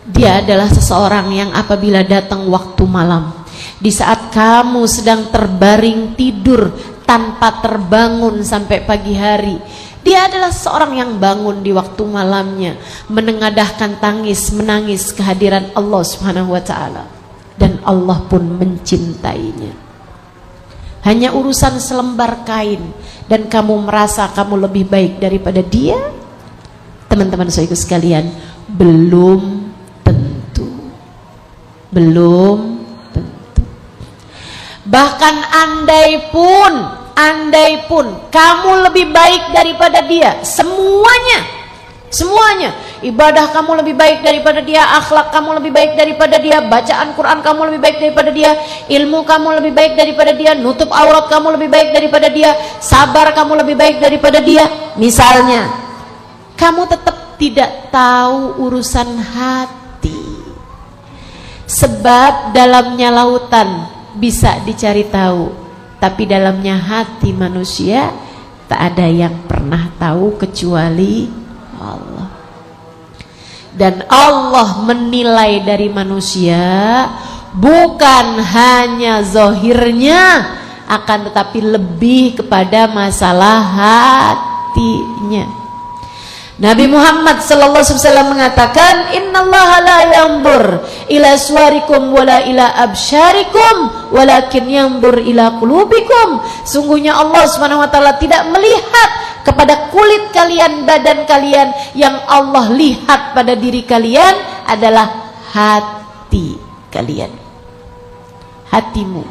dia adalah seseorang yang apabila datang waktu malam, di saat kamu sedang terbaring tidur tanpa terbangun sampai pagi hari, dia adalah seorang yang bangun di waktu malamnya, menengadahkan tangis, menangis kehadiran Allah Subhanahu wa ta'ala. Dan Allah pun mencintainya. Hanya urusan selembar kain dan kamu merasa kamu lebih baik daripada dia, teman-teman saudaraku sekalian, belum tentu. Belum tentu. Bahkan andai pun kamu lebih baik daripada dia, semuanya, ibadah kamu lebih baik daripada dia, akhlak kamu lebih baik daripada dia, bacaan Quran kamu lebih baik daripada dia, ilmu kamu lebih baik daripada dia, nutup aurat kamu lebih baik daripada dia, sabar kamu lebih baik daripada dia, misalnya, kamu tetap tidak tahu urusan hati. Sebab dalamnya lautan bisa dicari tahu, tapi dalamnya hati manusia tak ada yang pernah tahu kecuali Allah. Dan Allah menilai dari manusia bukan hanya zahirnya, akan tetapi lebih kepada masalah hatinya. Nabi Muhammad sallallahu alaihi wasallam mengatakan, innallaha la yanzur ila suwarikum wala ila absyarikum walakin yanzur ila qulubikum. Sungguhnya Allah Subhanahu wa taala tidak melihat kepada kulit kalian, badan kalian. Yang Allah lihat pada diri kalian adalah hati kalian. Hatimu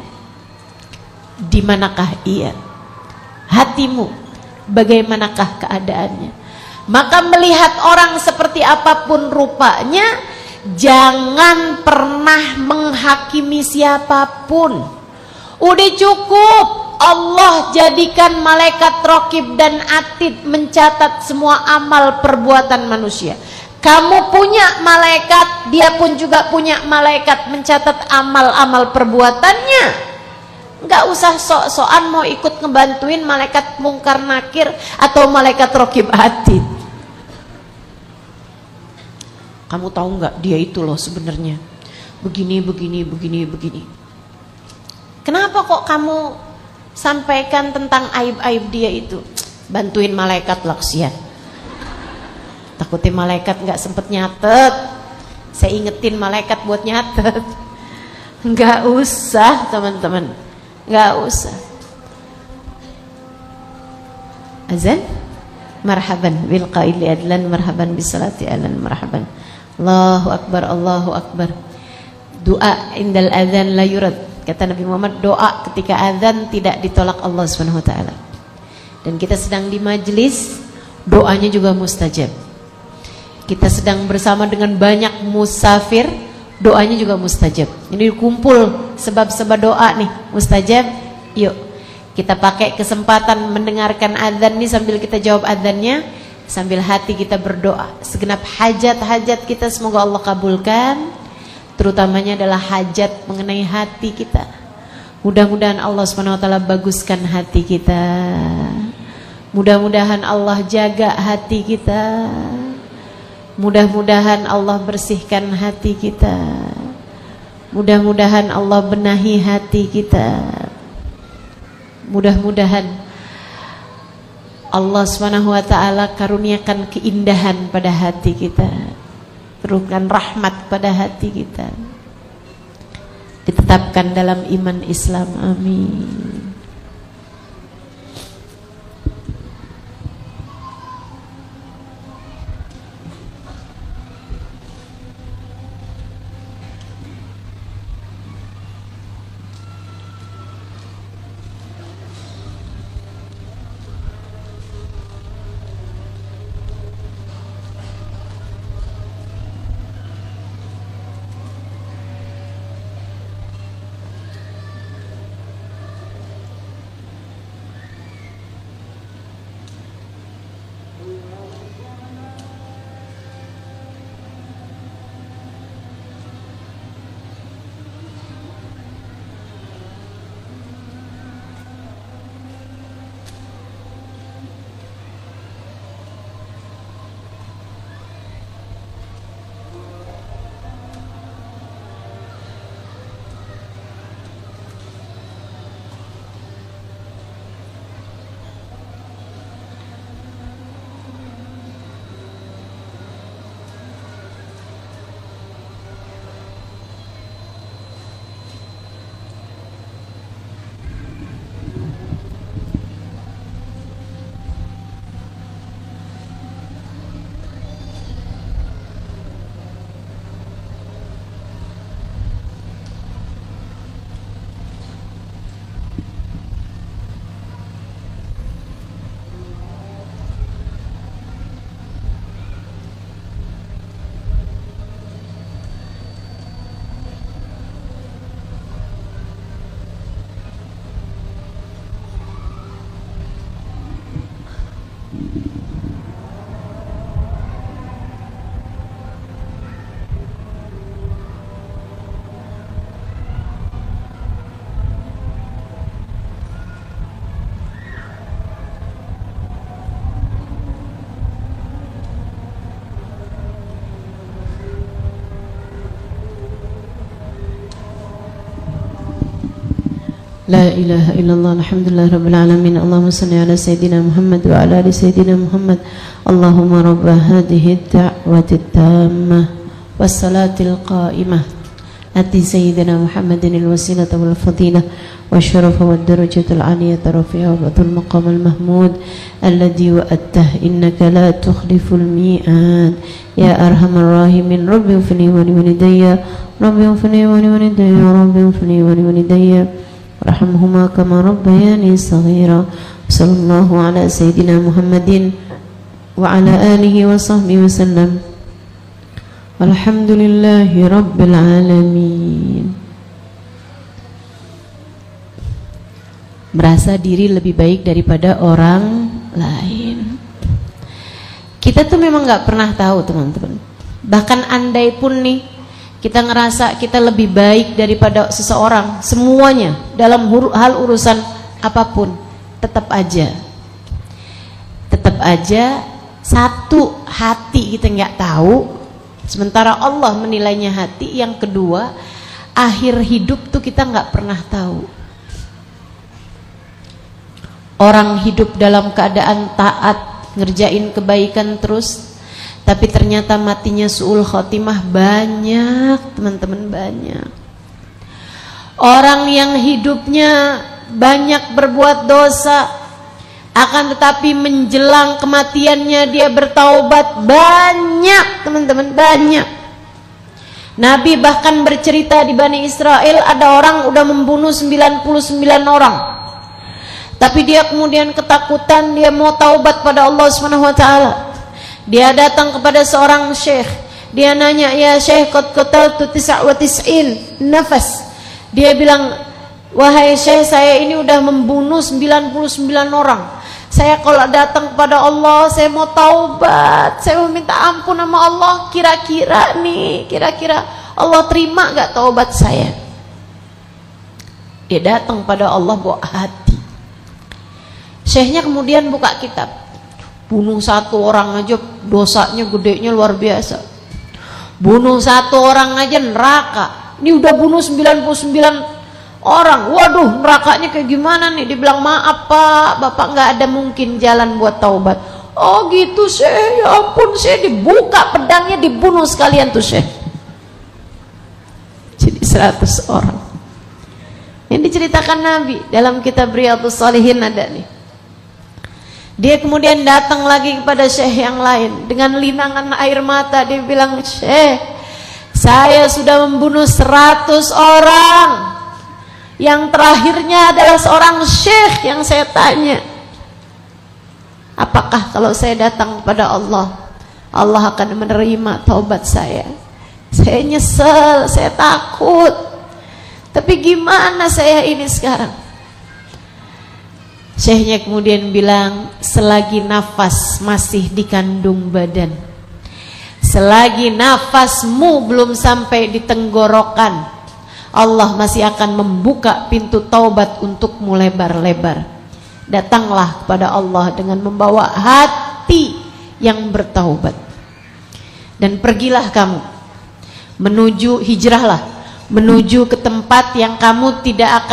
di manakah ia? Hatimu bagaimanakah keadaannya? Maka melihat orang seperti apapun rupanya, jangan pernah menghakimi siapapun. Udah cukup Allah jadikan malaikat raqib dan atid mencatat semua amal perbuatan manusia. Kamu punya malaikat, dia pun juga punya malaikat mencatat amal-amal perbuatannya. Nggak usah sok-sokan mau ikut ngebantuin malaikat mungkar nakir atau malaikat raqib atid. Kamu tahu nggak, dia itu loh sebenarnya begini. Kenapa kok kamu sampaikan tentang aib-aib dia itu? Bantuin malaikat laksian. Takutnya malaikat nggak sempet nyatet. Saya ingetin malaikat buat nyatet. Nggak usah teman-teman, nggak usah. Azan, marhaban bil qaili adlan, marhaban bis salati alan, marhaban. Allahu akbar, Allahu akbar. Doa indal adzan la yurad. Kata Nabi Muhammad, doa ketika azan tidak ditolak Allah Subhanahu wa taala. Dan kita sedang di majelis, doanya juga mustajab. Kita sedang bersama dengan banyak musafir, doanya juga mustajab. Ini kumpul sebab-sebab doa nih mustajab. Yuk kita pakai kesempatan mendengarkan azan nih sambil kita jawab azannya, sambil hati kita berdoa. Segenap hajat-hajat kita semoga Allah kabulkan. Terutamanya adalah hajat mengenai hati kita. Mudah-mudahan Allah SWT baguskan hati kita. Mudah-mudahan Allah jaga hati kita. Mudah-mudahan Allah bersihkan hati kita. Mudah-mudahan Allah benahi hati kita. Mudah-mudahan Allah SWT karuniakan keindahan pada hati kita. Turunkan rahmat pada hati kita, ditetapkan dalam iman Islam, amin. La ilaha illallah, alhamdulillah rabbil alamin. Allahumma salli ala sayyidina Muhammad wa ala ali sayyidina Muhammad. Allahumma rabba hadhihi ad-da'wati at-tammah was-salatil qa'imah ati sayyidina Muhammadin al-wasilata wal fadilah wasyarafa wad-darajata al-'aliyata rafi'a wa batul maqam al-mahmud alladhi wa'adtah innaka la tukhliful mi'ad ya arhamar rahimin. Rabbi ighfirli wa li walidayya, Rabbi ighfirli wa li walidayya, Rabbi ighfirli wa li walidayya warhamhuma kama rabbayani saghira. Sallallahu ala sayyidina Muhammadin wa ala alihi wa sahbihi wa sallam. Alhamdulillahi rabbil alamin. Merasa diri lebih baik daripada orang lain. Kita tuh memang gak pernah tahu teman-teman. Bahkan andai pun nih kita ngerasa kita lebih baik daripada seseorang, semuanya dalam hal urusan apapun, tetap aja satu, hati kita nggak tahu, sementara Allah menilainya hati. Yang kedua, akhir hidup tuh kita nggak pernah tahu. Orang hidup dalam keadaan taat, ngerjain kebaikan terus, tapi ternyata matinya su'ul khotimah banyak teman-teman, banyak. Orang yang hidupnya banyak berbuat dosa, akan tetapi menjelang kematiannya dia bertaubat, banyak teman-teman, banyak. Nabi bahkan bercerita di Bani Israel ada orang udah membunuh 99 orang. Tapi dia kemudian ketakutan, dia mau taubat pada Allah Subhanahu wa taala. Dia datang kepada seorang syekh. Dia nanya, "Ya syekh, qad qataltu 99 nafas." Dia bilang, "Wahai syekh, saya ini udah membunuh 99 orang. Saya kalau datang kepada Allah, saya mau taubat, saya mau minta ampun sama Allah. Kira-kira Allah terima gak taubat saya?" Dia datang pada Allah bawa hati. Syekhnya kemudian buka kitab. Bunuh satu orang aja dosanya gedenya luar biasa. Bunuh satu orang aja neraka. Ini udah bunuh 99 orang. Waduh, nerakanya kayak gimana nih? Dibilang, "Maaf Pak, Bapak nggak ada mungkin jalan buat taubat." "Oh gitu Syekh, ya ampun Syekh." Dibuka pedangnya, dibunuh sekalian tuh Syekh. Jadi 100 orang. Yang diceritakan Nabi dalam kitab Riyadhus Shalihin ada nih. Dia kemudian datang lagi kepada syekh yang lain dengan linangan air mata. Dia bilang, "Syekh, saya sudah membunuh 100 orang. Yang terakhirnya adalah seorang syekh yang saya tanya, apakah kalau saya datang kepada Allah, Allah akan menerima taubat saya? Saya nyesel, saya takut. Tapi gimana saya ini sekarang?" Syekhnya kemudian bilang, "Selagi nafas masih di kandung badan, selagi nafasmu belum sampai di tenggorokan, Allah masih akan membuka pintu taubat untukmu lebar-lebar. Datanglah kepada Allah dengan membawa hati yang bertaubat. Dan pergilah kamu menuju, hijrahlah menuju ke tempat yang kamu tidak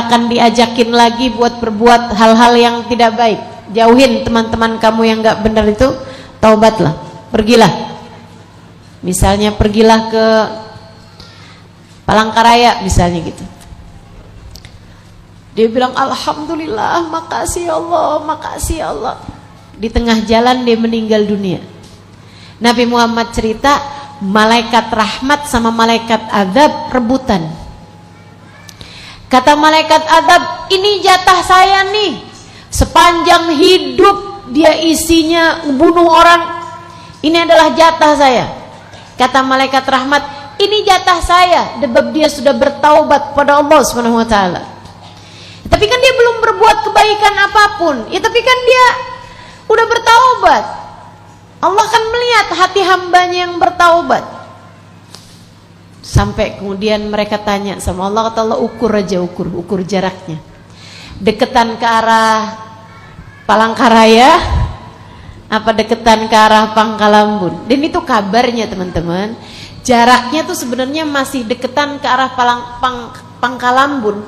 akan diajakin lagi buat berbuat hal-hal yang tidak baik. Jauhin teman-teman kamu yang gak benar itu, taubatlah, pergilah. Misalnya pergilah ke Palangkaraya misalnya gitu." Dia bilang, "Alhamdulillah, makasih ya Allah, makasih ya Allah." Di tengah jalan dia meninggal dunia. Nabi Muhammad cerita, malaikat rahmat sama malaikat azab rebutan. Kata malaikat azab, "Ini jatah saya nih. Sepanjang hidup dia isinya bunuh orang. Ini adalah jatah saya." Kata malaikat rahmat, "Ini jatah saya." Sebab dia sudah bertaubat pada Allah Subhanahu wa taala. Tapi kan dia belum berbuat kebaikan apapun. Ya tapi kan dia udah bertaubat. Allah akan melihat hati hambanya yang bertaubat. Sampai kemudian mereka tanya sama Allah, kata Allah, ukur jaraknya. Deketan ke arah Palangkaraya apa deketan ke arah Pangkalambun? Dan itu kabarnya teman-teman, jaraknya tuh sebenarnya masih deketan ke arah Pangkalambun.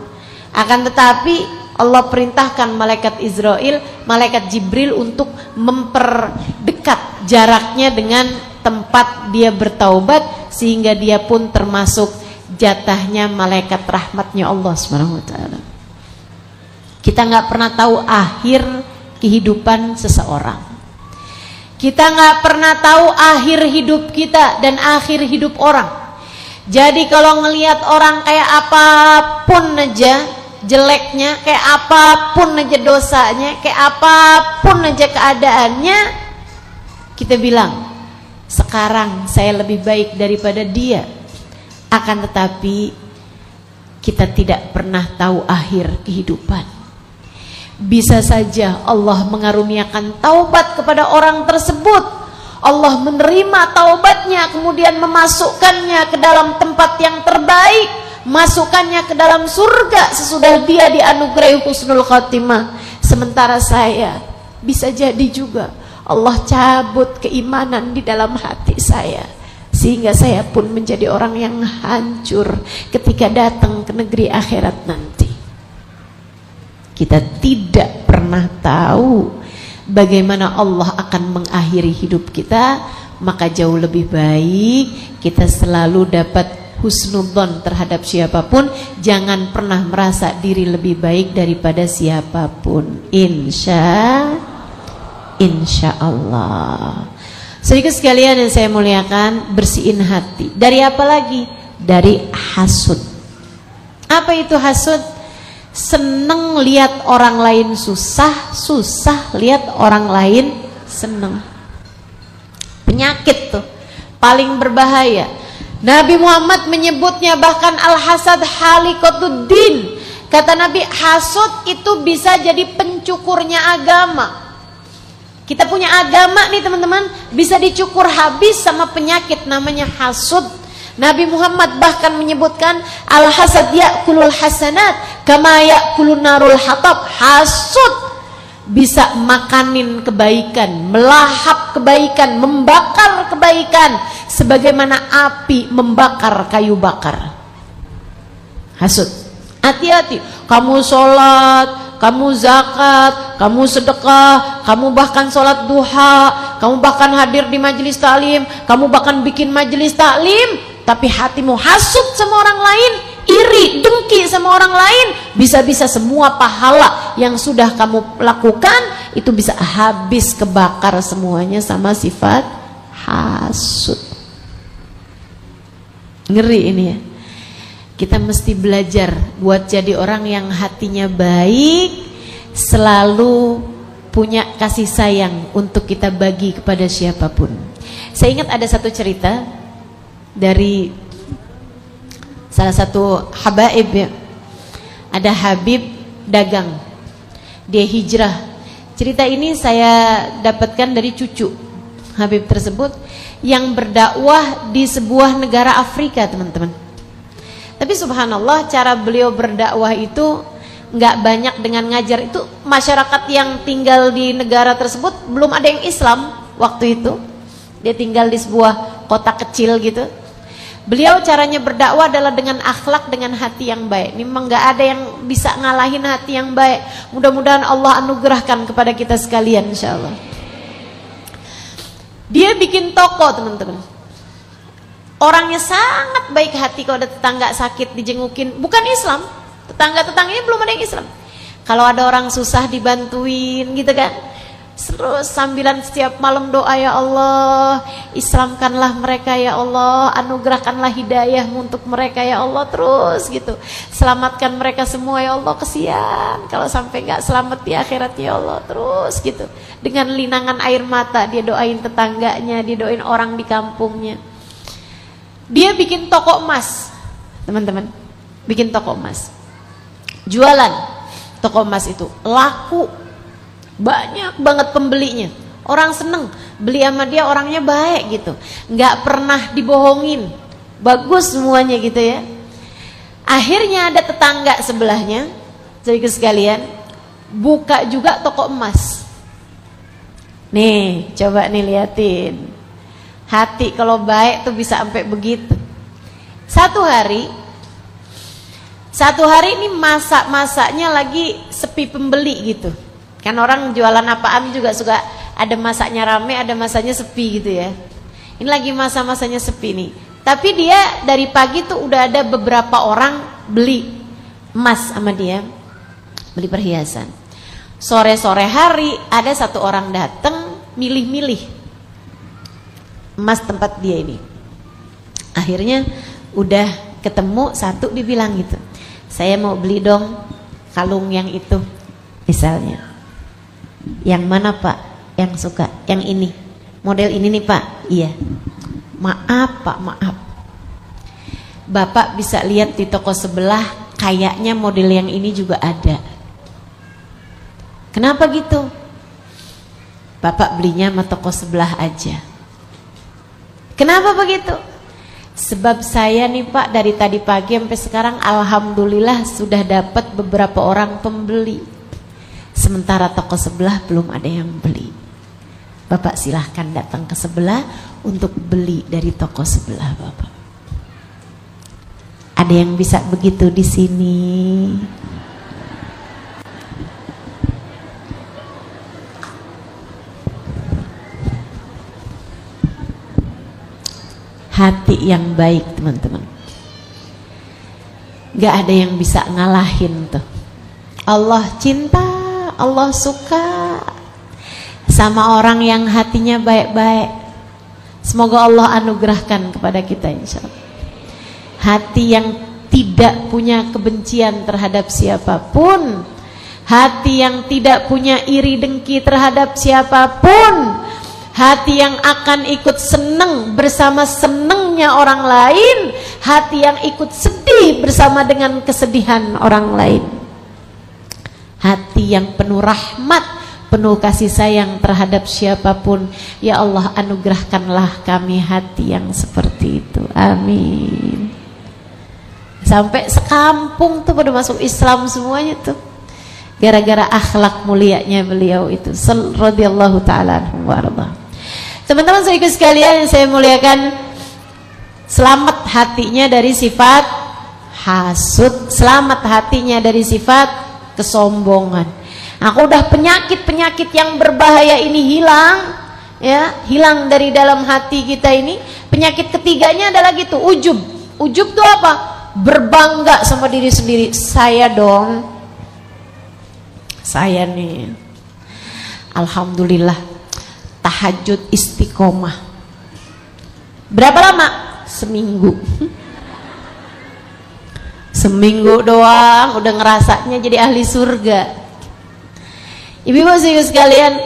Akan tetapi Allah perintahkan malaikat Israel, malaikat Jibril untuk memperdekat jaraknya dengan tempat dia bertaubat, sehingga dia pun termasuk jatahnya malaikat rahmatnya Allah SWT. Kita nggak pernah tahu akhir kehidupan seseorang. Kita nggak pernah tahu akhir hidup kita dan akhir hidup orang. Jadi kalau ngelihat orang kayak apapun aja jeleknya, kayak apapun aja dosanya, kayak apapun aja keadaannya, kita bilang, sekarang saya lebih baik daripada dia. Akan tetapi kita tidak pernah tahu akhir kehidupan. Bisa saja Allah mengaruniakan taubat kepada orang tersebut, Allah menerima taubatnya, kemudian memasukkannya ke dalam tempat yang terbaik, masukkannya ke dalam surga sesudah dia dianugerahi husnul khatimah. Sementara saya, bisa jadi juga Allah cabut keimanan di dalam hati saya, sehingga saya pun menjadi orang yang hancur ketika datang ke negeri akhirat nanti. Kita tidak pernah tahu bagaimana Allah akan mengakhiri hidup kita, maka jauh lebih baik kita selalu dapat husnudzon terhadap siapapun, jangan pernah merasa diri lebih baik daripada siapapun. Insya Allah. Sedikit sekalian yang saya muliakan, bersihin hati. Dari apa lagi? Dari hasud. Apa itu hasud? Seneng lihat orang lain susah, susah lihat orang lain seneng. Penyakit tuh paling berbahaya. Nabi Muhammad menyebutnya bahkan al-hasad halikotuddin. Kata Nabi, hasud itu bisa jadi pencukurnya agama. Kita punya agama nih teman-teman, bisa dicukur habis sama penyakit namanya hasud. Nabi Muhammad bahkan menyebutkan al-hasad ya'kulul hasanat kama ya'kulun narul hatab. Hasud bisa makanin kebaikan, melahap kebaikan, membakar kebaikan sebagaimana api membakar kayu bakar. Hasud. Hati-hati. Kamu sholat, kamu zakat, kamu sedekah, kamu bahkan sholat duha, kamu bahkan hadir di majelis taklim, kamu bahkan bikin majelis taklim, tapi hatimu hasud sama orang lain, iri, dengki sama orang lain, bisa-bisa semua pahala yang sudah kamu lakukan itu bisa habis kebakar semuanya sama sifat hasud. Ngeri ini ya. Kita mesti belajar buat jadi orang yang hatinya baik, selalu punya kasih sayang untuk kita bagi kepada siapapun. Saya ingat ada satu cerita dari salah satu habaib ya. Ada Habib dagang, dia hijrah. Cerita ini saya dapatkan dari cucu Habib tersebut yang berdakwah di sebuah negara Afrika, teman-teman. Tapi subhanallah, cara beliau berdakwah itu nggak banyak dengan ngajar. Itu masyarakat yang tinggal di negara tersebut belum ada yang Islam waktu itu. Dia tinggal di sebuah kota kecil gitu. Beliau caranya berdakwah adalah dengan akhlak, dengan hati yang baik. Memang nggak ada yang bisa ngalahin hati yang baik. Mudah-mudahan Allah anugerahkan kepada kita sekalian, insya Allah. Dia bikin toko, teman-teman. Orangnya sangat baik hati. Kalau ada tetangga sakit dijengukin, bukan Islam. Tetangga-tetangganya belum ada yang Islam. Kalau ada orang susah dibantuin gitu kan. Terus sambilan setiap malam doa, ya Allah, Islamkanlah mereka ya Allah, anugerahkanlah hidayah untuk mereka ya Allah, terus gitu. Selamatkan mereka semua ya Allah, kesian kalau sampai nggak selamat di akhirat ya Allah, terus gitu. Dengan linangan air mata dia doain tetangganya, dia doain orang di kampungnya. Dia bikin toko emas, teman-teman, bikin toko emas, jualan toko emas itu laku, banyak banget pembelinya, orang seneng beli sama dia, orangnya baik gitu, nggak pernah dibohongin, bagus semuanya gitu ya. Akhirnya ada tetangga sebelahnya, jadi sekalian, buka juga toko emas. Nih, coba nih liatin. Hati kalau baik tuh bisa sampai begitu. Satu hari ini masak-masaknya lagi sepi pembeli gitu. Kan orang jualan apaan juga suka ada masaknya rame, ada masaknya sepi gitu ya. Ini lagi masa-masanya sepi nih. Tapi dia dari pagi tuh udah ada beberapa orang beli emas sama dia, beli perhiasan. Sore-sore hari ada satu orang datang milih-milih emas tempat dia ini. Akhirnya udah ketemu satu, dibilang gitu, saya mau beli dong kalung yang itu misalnya. Yang mana Pak? Yang suka? Yang ini, model ini nih Pak. Iya. Maaf Pak, maaf, Bapak bisa lihat di toko sebelah, kayaknya model yang ini juga ada. Kenapa gitu? Bapak belinya sama toko sebelah aja. Kenapa begitu? Sebab saya nih Pak, dari tadi pagi sampai sekarang alhamdulillah sudah dapat beberapa orang pembeli, sementara toko sebelah belum ada yang beli. Bapak silahkan datang ke sebelah untuk beli dari toko sebelah Bapak. Ada yang bisa begitu di sini? Hati yang baik, teman-teman. Gak ada yang bisa ngalahin tuh. Allah cinta, Allah suka sama orang yang hatinya baik-baik. Semoga Allah anugerahkan kepada kita insyaallah hati yang tidak punya kebencian terhadap siapapun, hati yang tidak punya iri dengki terhadap siapapun, hati yang akan ikut senang bersama senangnya orang lain, hati yang ikut sedih bersama dengan kesedihan orang lain, hati yang penuh rahmat, penuh kasih sayang terhadap siapapun. Ya Allah, anugerahkanlah kami hati yang seperti itu, amin. Sampai sekampung tuh pada masuk Islam semuanya tuh gara-gara akhlak mulianya beliau itu radhiyallahu taala anhu warḍah. Teman-teman saudara sekalian yang saya muliakan, selamat hatinya dari sifat hasud, selamat hatinya dari sifat kesombongan. Aku udah penyakit-penyakit yang berbahaya ini hilang, ya, hilang dari dalam hati kita ini. Penyakit ketiganya adalah gitu, ujub. Ujub itu apa? Berbangga sama diri sendiri. Saya dong, saya nih, alhamdulillah tahajud istiqomah. Berapa lama? Seminggu. Seminggu doang udah ngerasanya jadi ahli surga. Ibu-ibu sekalian,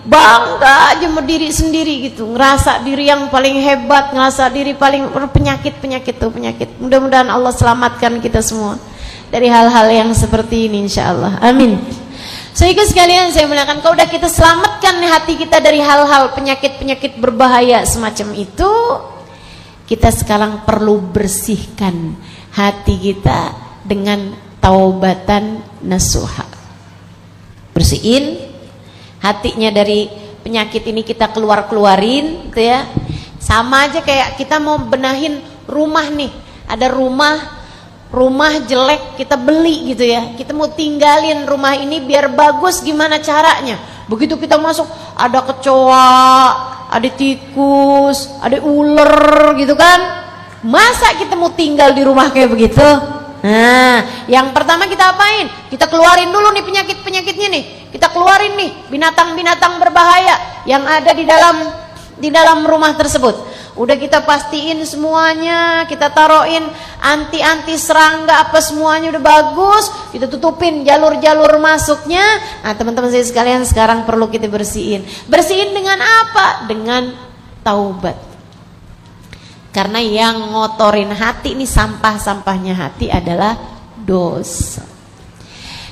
bangga aja sama diri sendiri gitu, ngerasa diri yang paling hebat, ngerasa diri paling penyakit tuh penyakit. Mudah-mudahan Allah selamatkan kita semua dari hal-hal yang seperti ini insyaallah, amin. Saudara sekalian saya muliakan, kalau udah kita selamatkan hati kita dari hal-hal penyakit-penyakit berbahaya semacam itu, kita sekarang perlu bersihkan hati kita dengan taubatan nasuha. Bersihin hatinya dari penyakit ini, kita keluarin gitu ya. Sama aja kayak kita mau benahin rumah nih. Ada rumah jelek kita beli gitu ya. Kita mau tinggalin rumah ini biar bagus, gimana caranya? Begitu kita masuk ada kecoa, ada tikus, ada ular gitu kan. Masa kita mau tinggal di rumah kayak begitu? Nah, yang pertama kita apain? Kita keluarin dulu nih penyakit-penyakitnya nih. Kita keluarin nih binatang-binatang berbahaya yang ada di dalam rumah tersebut. Udah kita pastiin semuanya, kita taruhin anti serangga apa semuanya udah bagus, kita tutupin jalur-jalur masuknya. Nah, teman-teman saya sekalian, sekarang perlu kita bersihin. Bersihin dengan apa? Dengan taubat. Karena yang ngotorin hati ini, sampah-sampahnya hati adalah dosa.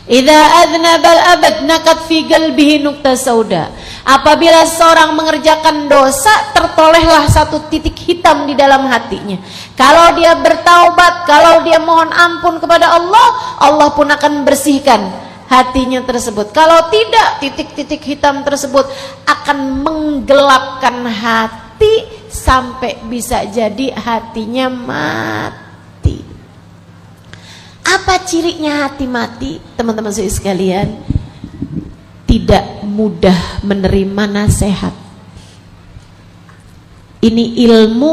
Idza adnabal abad nakat fi qalbihi nuqta sauda. Apabila seorang mengerjakan dosa, tertolehlah satu titik hitam di dalam hatinya. Kalau dia bertaubat, kalau dia mohon ampun kepada Allah, Allah pun akan bersihkan hatinya tersebut. Kalau tidak, titik-titik hitam tersebut akan menggelapkan hati sampai bisa jadi hatinya mati. Apa cirinya hati mati? Teman-teman sekalian, tidak mudah menerima nasihat. Ini ilmu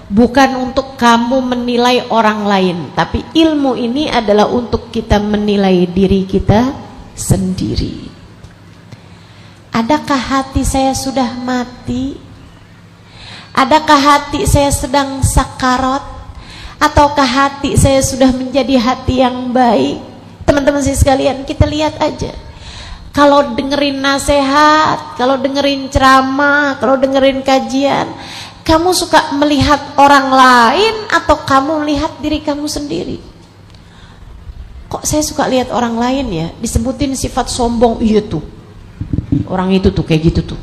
bukan untuk kamu menilai orang lain, tapi ilmu ini adalah untuk kita menilai diri kita sendiri. Adakah hati saya sudah mati? Adakah hati saya sedang sakarat? Ataukah hati saya sudah menjadi hati yang baik? Teman-teman saya sekalian, kita lihat aja. Kalau dengerin nasihat, kalau dengerin ceramah, kalau dengerin kajian, kamu suka melihat orang lain atau kamu melihat diri kamu sendiri? Kok saya suka lihat orang lain ya, disebutin sifat sombong, iya tuh orang itu tuh kayak gitu tuh.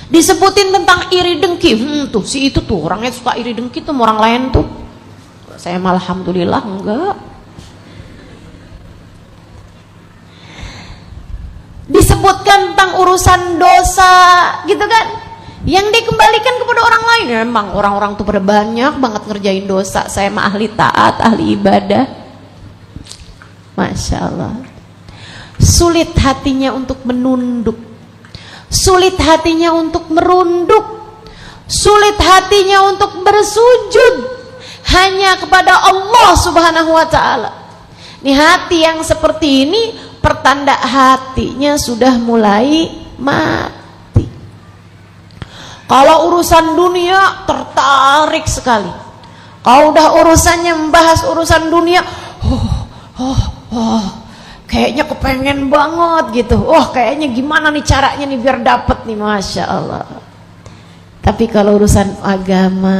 Disebutin tentang iri dengki, tuh si itu tuh orangnya suka iri dengki tuh sama orang lain tuh. Saya malah alhamdulillah enggak. Disebutkan tentang urusan dosa gitu kan, yang dikembalikan kepada orang lain. Ya, emang orang-orang tuh pada banyak banget ngerjain dosa, saya mah ahli taat, ahli ibadah. Masya Allah. Sulit hatinya untuk menunduk, sulit hatinya untuk merunduk, sulit hatinya untuk bersujud, hanya kepada Allah Subhanahu wa taala. Nih hati yang seperti ini pertanda hatinya sudah mulai mati. Kalau urusan dunia tertarik sekali. Kalau udah urusannya membahas urusan dunia, kayaknya kepengen banget gitu. Kayaknya gimana nih caranya nih biar dapet nih, Masya Allah. Tapi kalau urusan agama,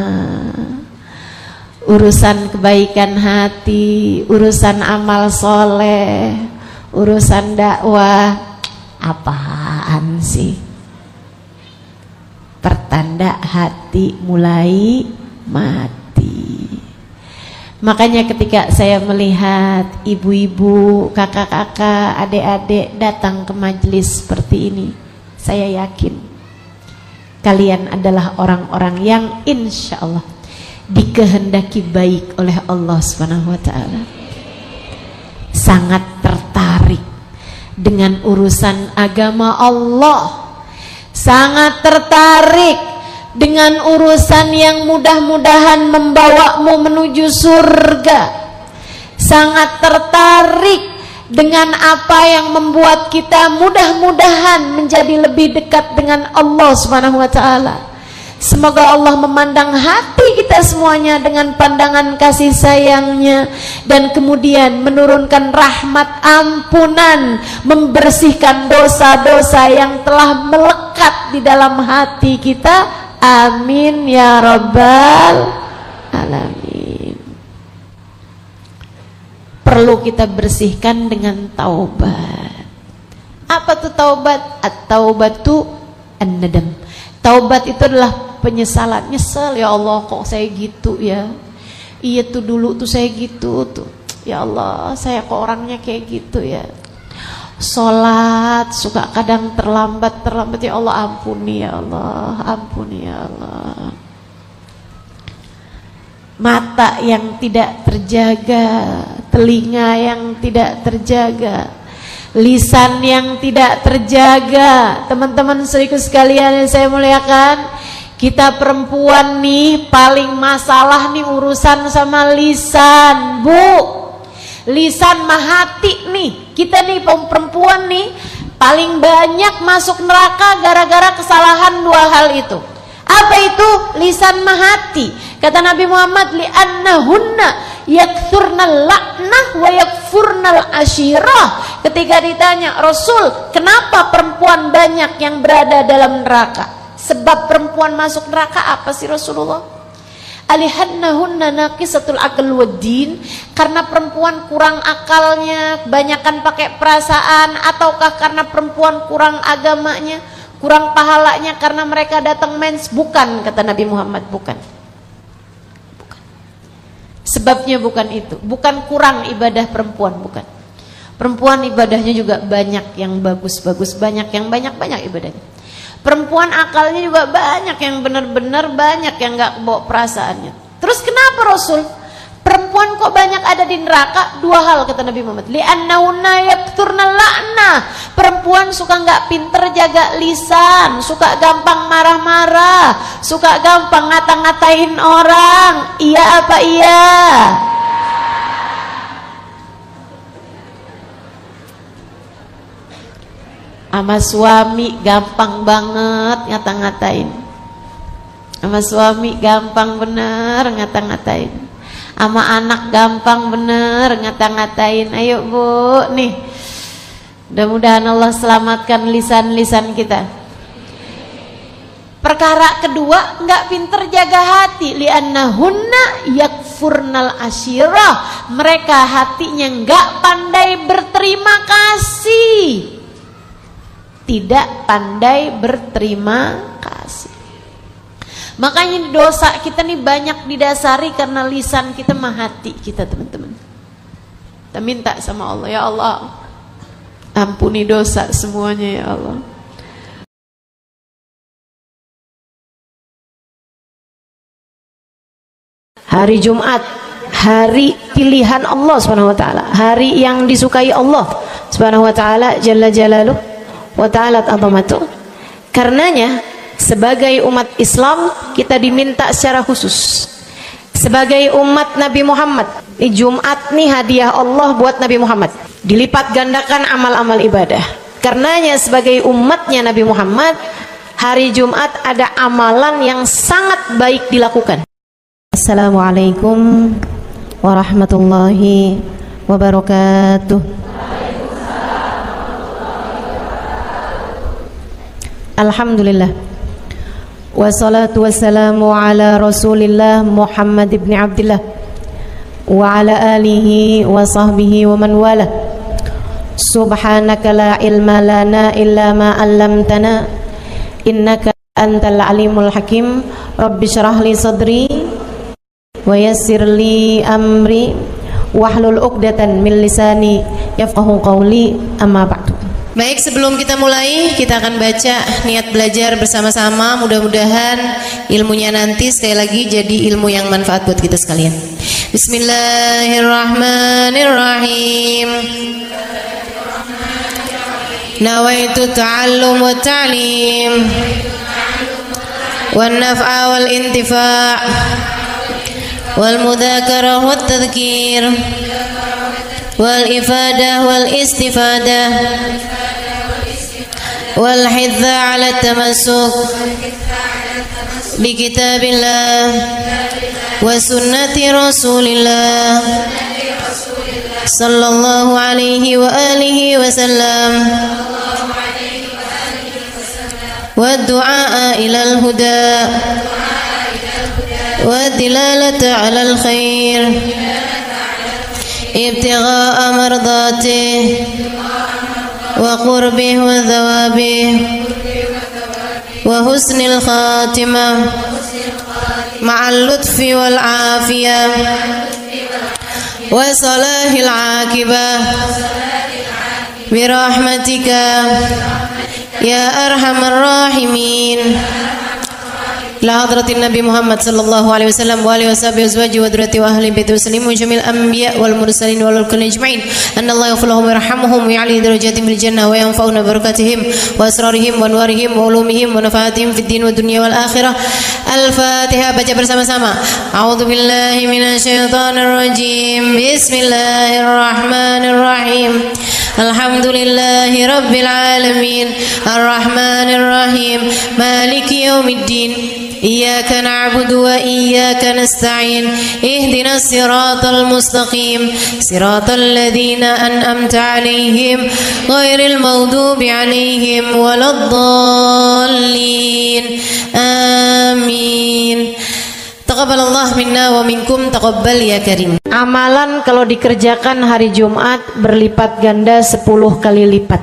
urusan kebaikan hati, urusan amal soleh, urusan dakwah, apaan sih? Pertanda hati mulai mati. Makanya ketika saya melihat ibu-ibu, kakak-kakak, adik-adik datang ke majelis seperti ini, saya yakin kalian adalah orang-orang yang insya Allah dikehendaki baik oleh Allah Subhanahu wa taala. Sangat tertarik dengan urusan agama Allah, sangat tertarik dengan urusan yang mudah-mudahan membawamu menuju surga, sangat tertarik dengan apa yang membuat kita mudah-mudahan menjadi lebih dekat dengan Allah Subhanahu wa taala. Semoga Allah memandang hati kita semuanya dengan pandangan kasih sayangnya, dan kemudian menurunkan rahmat ampunan, membersihkan dosa-dosa yang telah melekat di dalam hati kita. Amin ya rabbal alamin. Perlu kita bersihkan dengan taubat. Apa tuh taubat? At-taubatu an-nadam. Taubat itu adalah penyesalan. Nyesel, ya Allah kok saya gitu ya. Iya tuh dulu tuh saya gitu tuh. Ya Allah, saya kok orangnya kayak gitu ya. Sholat suka kadang terlambat, ya Allah ampuni ya Allah, ampuni ya Allah. Mata yang tidak terjaga, telinga yang tidak terjaga, lisan yang tidak terjaga. Teman-teman saudaraku sekalian yang saya muliakan, kita perempuan nih paling masalah nih urusan sama lisan, Bu. Lisan mah hati nih. Kita nih perempuan nih paling banyak masuk neraka gara-gara kesalahan dua hal itu. Apa itu? Lisan mah hati. Kata Nabi Muhammad, li'annahunna yakthurnal la'nah wa yakfurnal ashirah. Ketika ditanya, Rasul, kenapa perempuan banyak yang berada dalam neraka? Sebab perempuan masuk neraka apa sih Rasulullah? Alihannahunna naqisatul aql waddin, karena perempuan kurang akalnya, kebanyakan pakai perasaan, ataukah karena perempuan kurang agamanya, kurang pahalanya karena mereka datang mens? Bukan, kata Nabi Muhammad, bukan. Sebabnya bukan itu, bukan kurang ibadah perempuan, bukan. Perempuan ibadahnya juga banyak yang bagus-bagus, banyak yang banyak-banyak ibadahnya. Perempuan akalnya juga banyak yang benar-benar, banyak yang gak bawa perasaannya. Terus kenapa Rasul? Perempuan kok banyak ada di neraka? Dua hal kata Nabi Muhammad. Li'annahunna yakturnal la'nah. Perempuan suka gak pinter jaga lisan, suka gampang marah-marah, suka gampang ngata-ngatain orang. Iya apa iya? Sama suami gampang banget ngata-ngatain. Sama suami gampang bener ngata-ngatain. Sama anak gampang bener ngata-ngatain. Ayo Bu, nih. Mudah-mudahan Allah selamatkan lisan-lisan kita. Perkara kedua, nggak pinter jaga hati. Li'annahunna yakfurnal ashirah. Mereka hatinya nggak pandai berterima kasih. Tidak pandai berterima kasih. Makanya dosa kita nih banyak didasari karena lisan kita mah hati kita, teman-teman. Kita minta sama Allah, ya Allah, ampuni dosa semuanya ya Allah. Hari Jumat, hari pilihan Allah Subhanahu wa taala, hari yang disukai Allah Subhanahu wa taala jalla jalaluh wa ta'ala azamatu. Karenanya sebagai umat Islam kita diminta secara khusus, sebagai umat Nabi Muhammad. Jumat nih hadiah Allah buat Nabi Muhammad, dilipat gandakan amal-amal ibadah. Karenanya sebagai umatnya Nabi Muhammad, hari Jumat ada amalan yang sangat baik dilakukan. Assalamualaikum warahmatullahi wabarakatuh. Alhamdulillah, wassalatu wassalamu ala Rasulillah Muhammad ibn Abdillah wa ala alihi wa sahbihi wa man wala. Subhanaka la ilma lana illa ma 'allamtana innaka antal alimul hakim. Rabbi syrah li sadri wa yassir li amri wahlul 'uqdatan min lisani yafqahu qawli, amma ba'du. Baik, sebelum kita mulai, kita akan baca niat belajar bersama-sama. Mudah-mudahan ilmunya nanti sekali lagi jadi ilmu yang manfaat buat kita sekalian. Bismillahirrahmanirrahim. Nawaitu ta'allum wa ta'lim wan naf'a wal intifa' wal mudzakarah wat tadhkir wal ifadah wal istifadah wal hidza 'ala tamassuk bi kitabillah wa sunnati rasulillah sallallahu alaihi wa alihi wasallam wa du'a ila al-huda wa dilalata 'ala al-khair ibtigha'a mardatihi wa qurbihi wa thawabihi wa husnil khatimah ma'al lutfi wal afiyah wa salahil aqibah birahmatika ya arhamar rahimin. La hadratin Nabi Muhammad sallallahu alaihi wasallam wa alihi washabihi azwaji wa dzurriyyati wa ahli baiti wasallim wa jamil anbiya wal mursalin wal kulli ajma'in. Anna Allah yaghfir lahum wa yarhamhum wa ya'li darajatihim fil jannah wa yanfa'una barakatihim wa asrarihim wa anwarihim wa ulumihim wa nafaatihim fid din wa dunya wal akhirah. Al-Fatihah, baca bersama-sama. A'udzu billahi minasyaitonir rajim. Bismillahirrahmanirrahim. Alhamdulillahi rabbil alamin. Arrahmanir rahim. Maliki yaumiddin. Iyyaka na'budu wa iyyaka nasta'in. Ihdinas siratal mustaqim. Siratal ladzina an'amta 'alaihim ghairil maghdubi 'alaihim waladdallin. Amin. Taqabbalallah minna wa minkum, taqabbal ya karim. Amalan kalau dikerjakan hari Jumat berlipat ganda 10 kali lipat.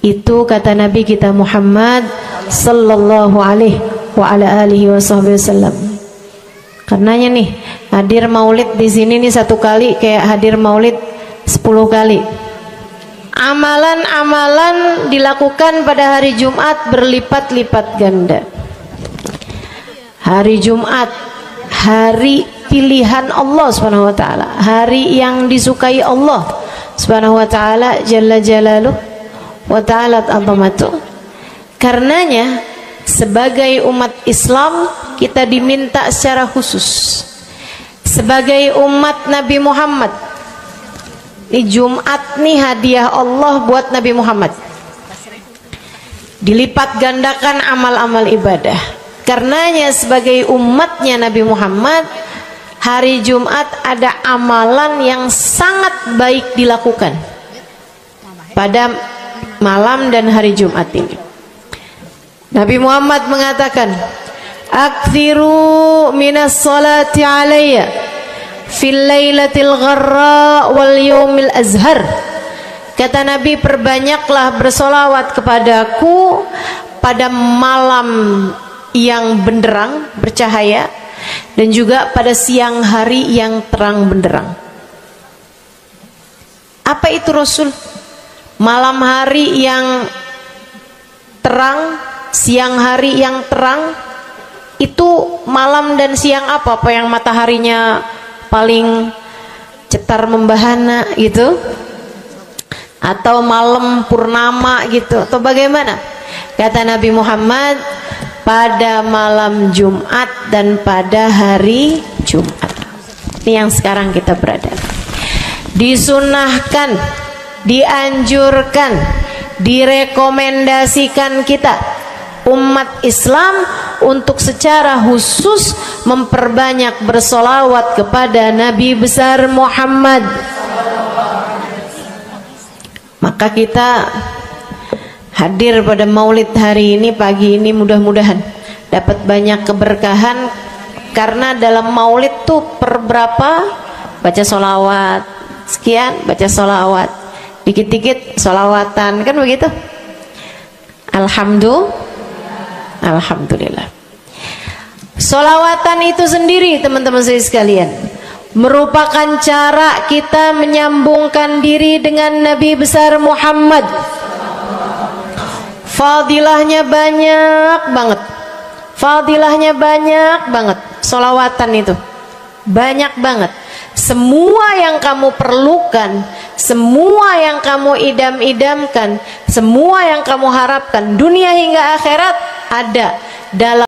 Itu kata Nabi kita Muhammad sallallahu alaihi wa ala alihi wasallam. Karenanya nih, hadir maulid di sini nih 1 kali kayak hadir maulid 10 kali. Amalan-amalan dilakukan pada hari Jumat berlipat-lipat ganda. Hari Jumat, hari pilihan Allah Subhanahu wa taala, hari yang disukai Allah Subhanahu wa taala jalla jalaluh wa ta'ala azamatu. Karenanya sebagai umat Islam kita diminta secara khusus sebagai umat Nabi Muhammad. Di Jumat nih hadiah Allah buat Nabi Muhammad. Dilipat gandakan amal-amal ibadah. Karenanya sebagai umatnya Nabi Muhammad, hari Jumat ada amalan yang sangat baik dilakukan pada malam dan hari Jumat ini. Nabi Muhammad mengatakan, "Aktsiru minas salati alayya fil lailatil gharra wal yaumil azhar." Kata Nabi, perbanyaklah bersolawat kepadaku pada malam yang benderang, bercahaya, dan juga pada siang hari yang terang benderang. Apa itu Rasul? Malam hari yang terang, siang hari yang terang. Itu malam dan siang apa? Apa yang mataharinya paling cetar membahana gitu? Atau malam purnama gitu? Atau bagaimana? Kata Nabi Muhammad, pada malam Jumat dan pada hari Jumat. Ini yang sekarang kita berada. Disunahkan, dianjurkan, direkomendasikan kita umat Islam untuk secara khusus memperbanyak bersolawat kepada Nabi besar Muhammad. Maka kita hadir pada maulid hari ini, pagi ini, mudah-mudahan dapat banyak keberkahan. Karena dalam maulid tuh per berapa baca solawat, sekian baca solawat, dikit-dikit solawatan, kan begitu. Alhamdulillah. Solawatan itu sendiri teman-teman saya sekalian merupakan cara kita menyambungkan diri dengan Nabi besar Muhammad. Fadilahnya banyak banget. Fadilahnya banyak banget. Solawatan itu banyak banget. Semua yang kamu perlukan, semua yang kamu idam-idamkan, semua yang kamu harapkan dunia hingga akhirat ada dalam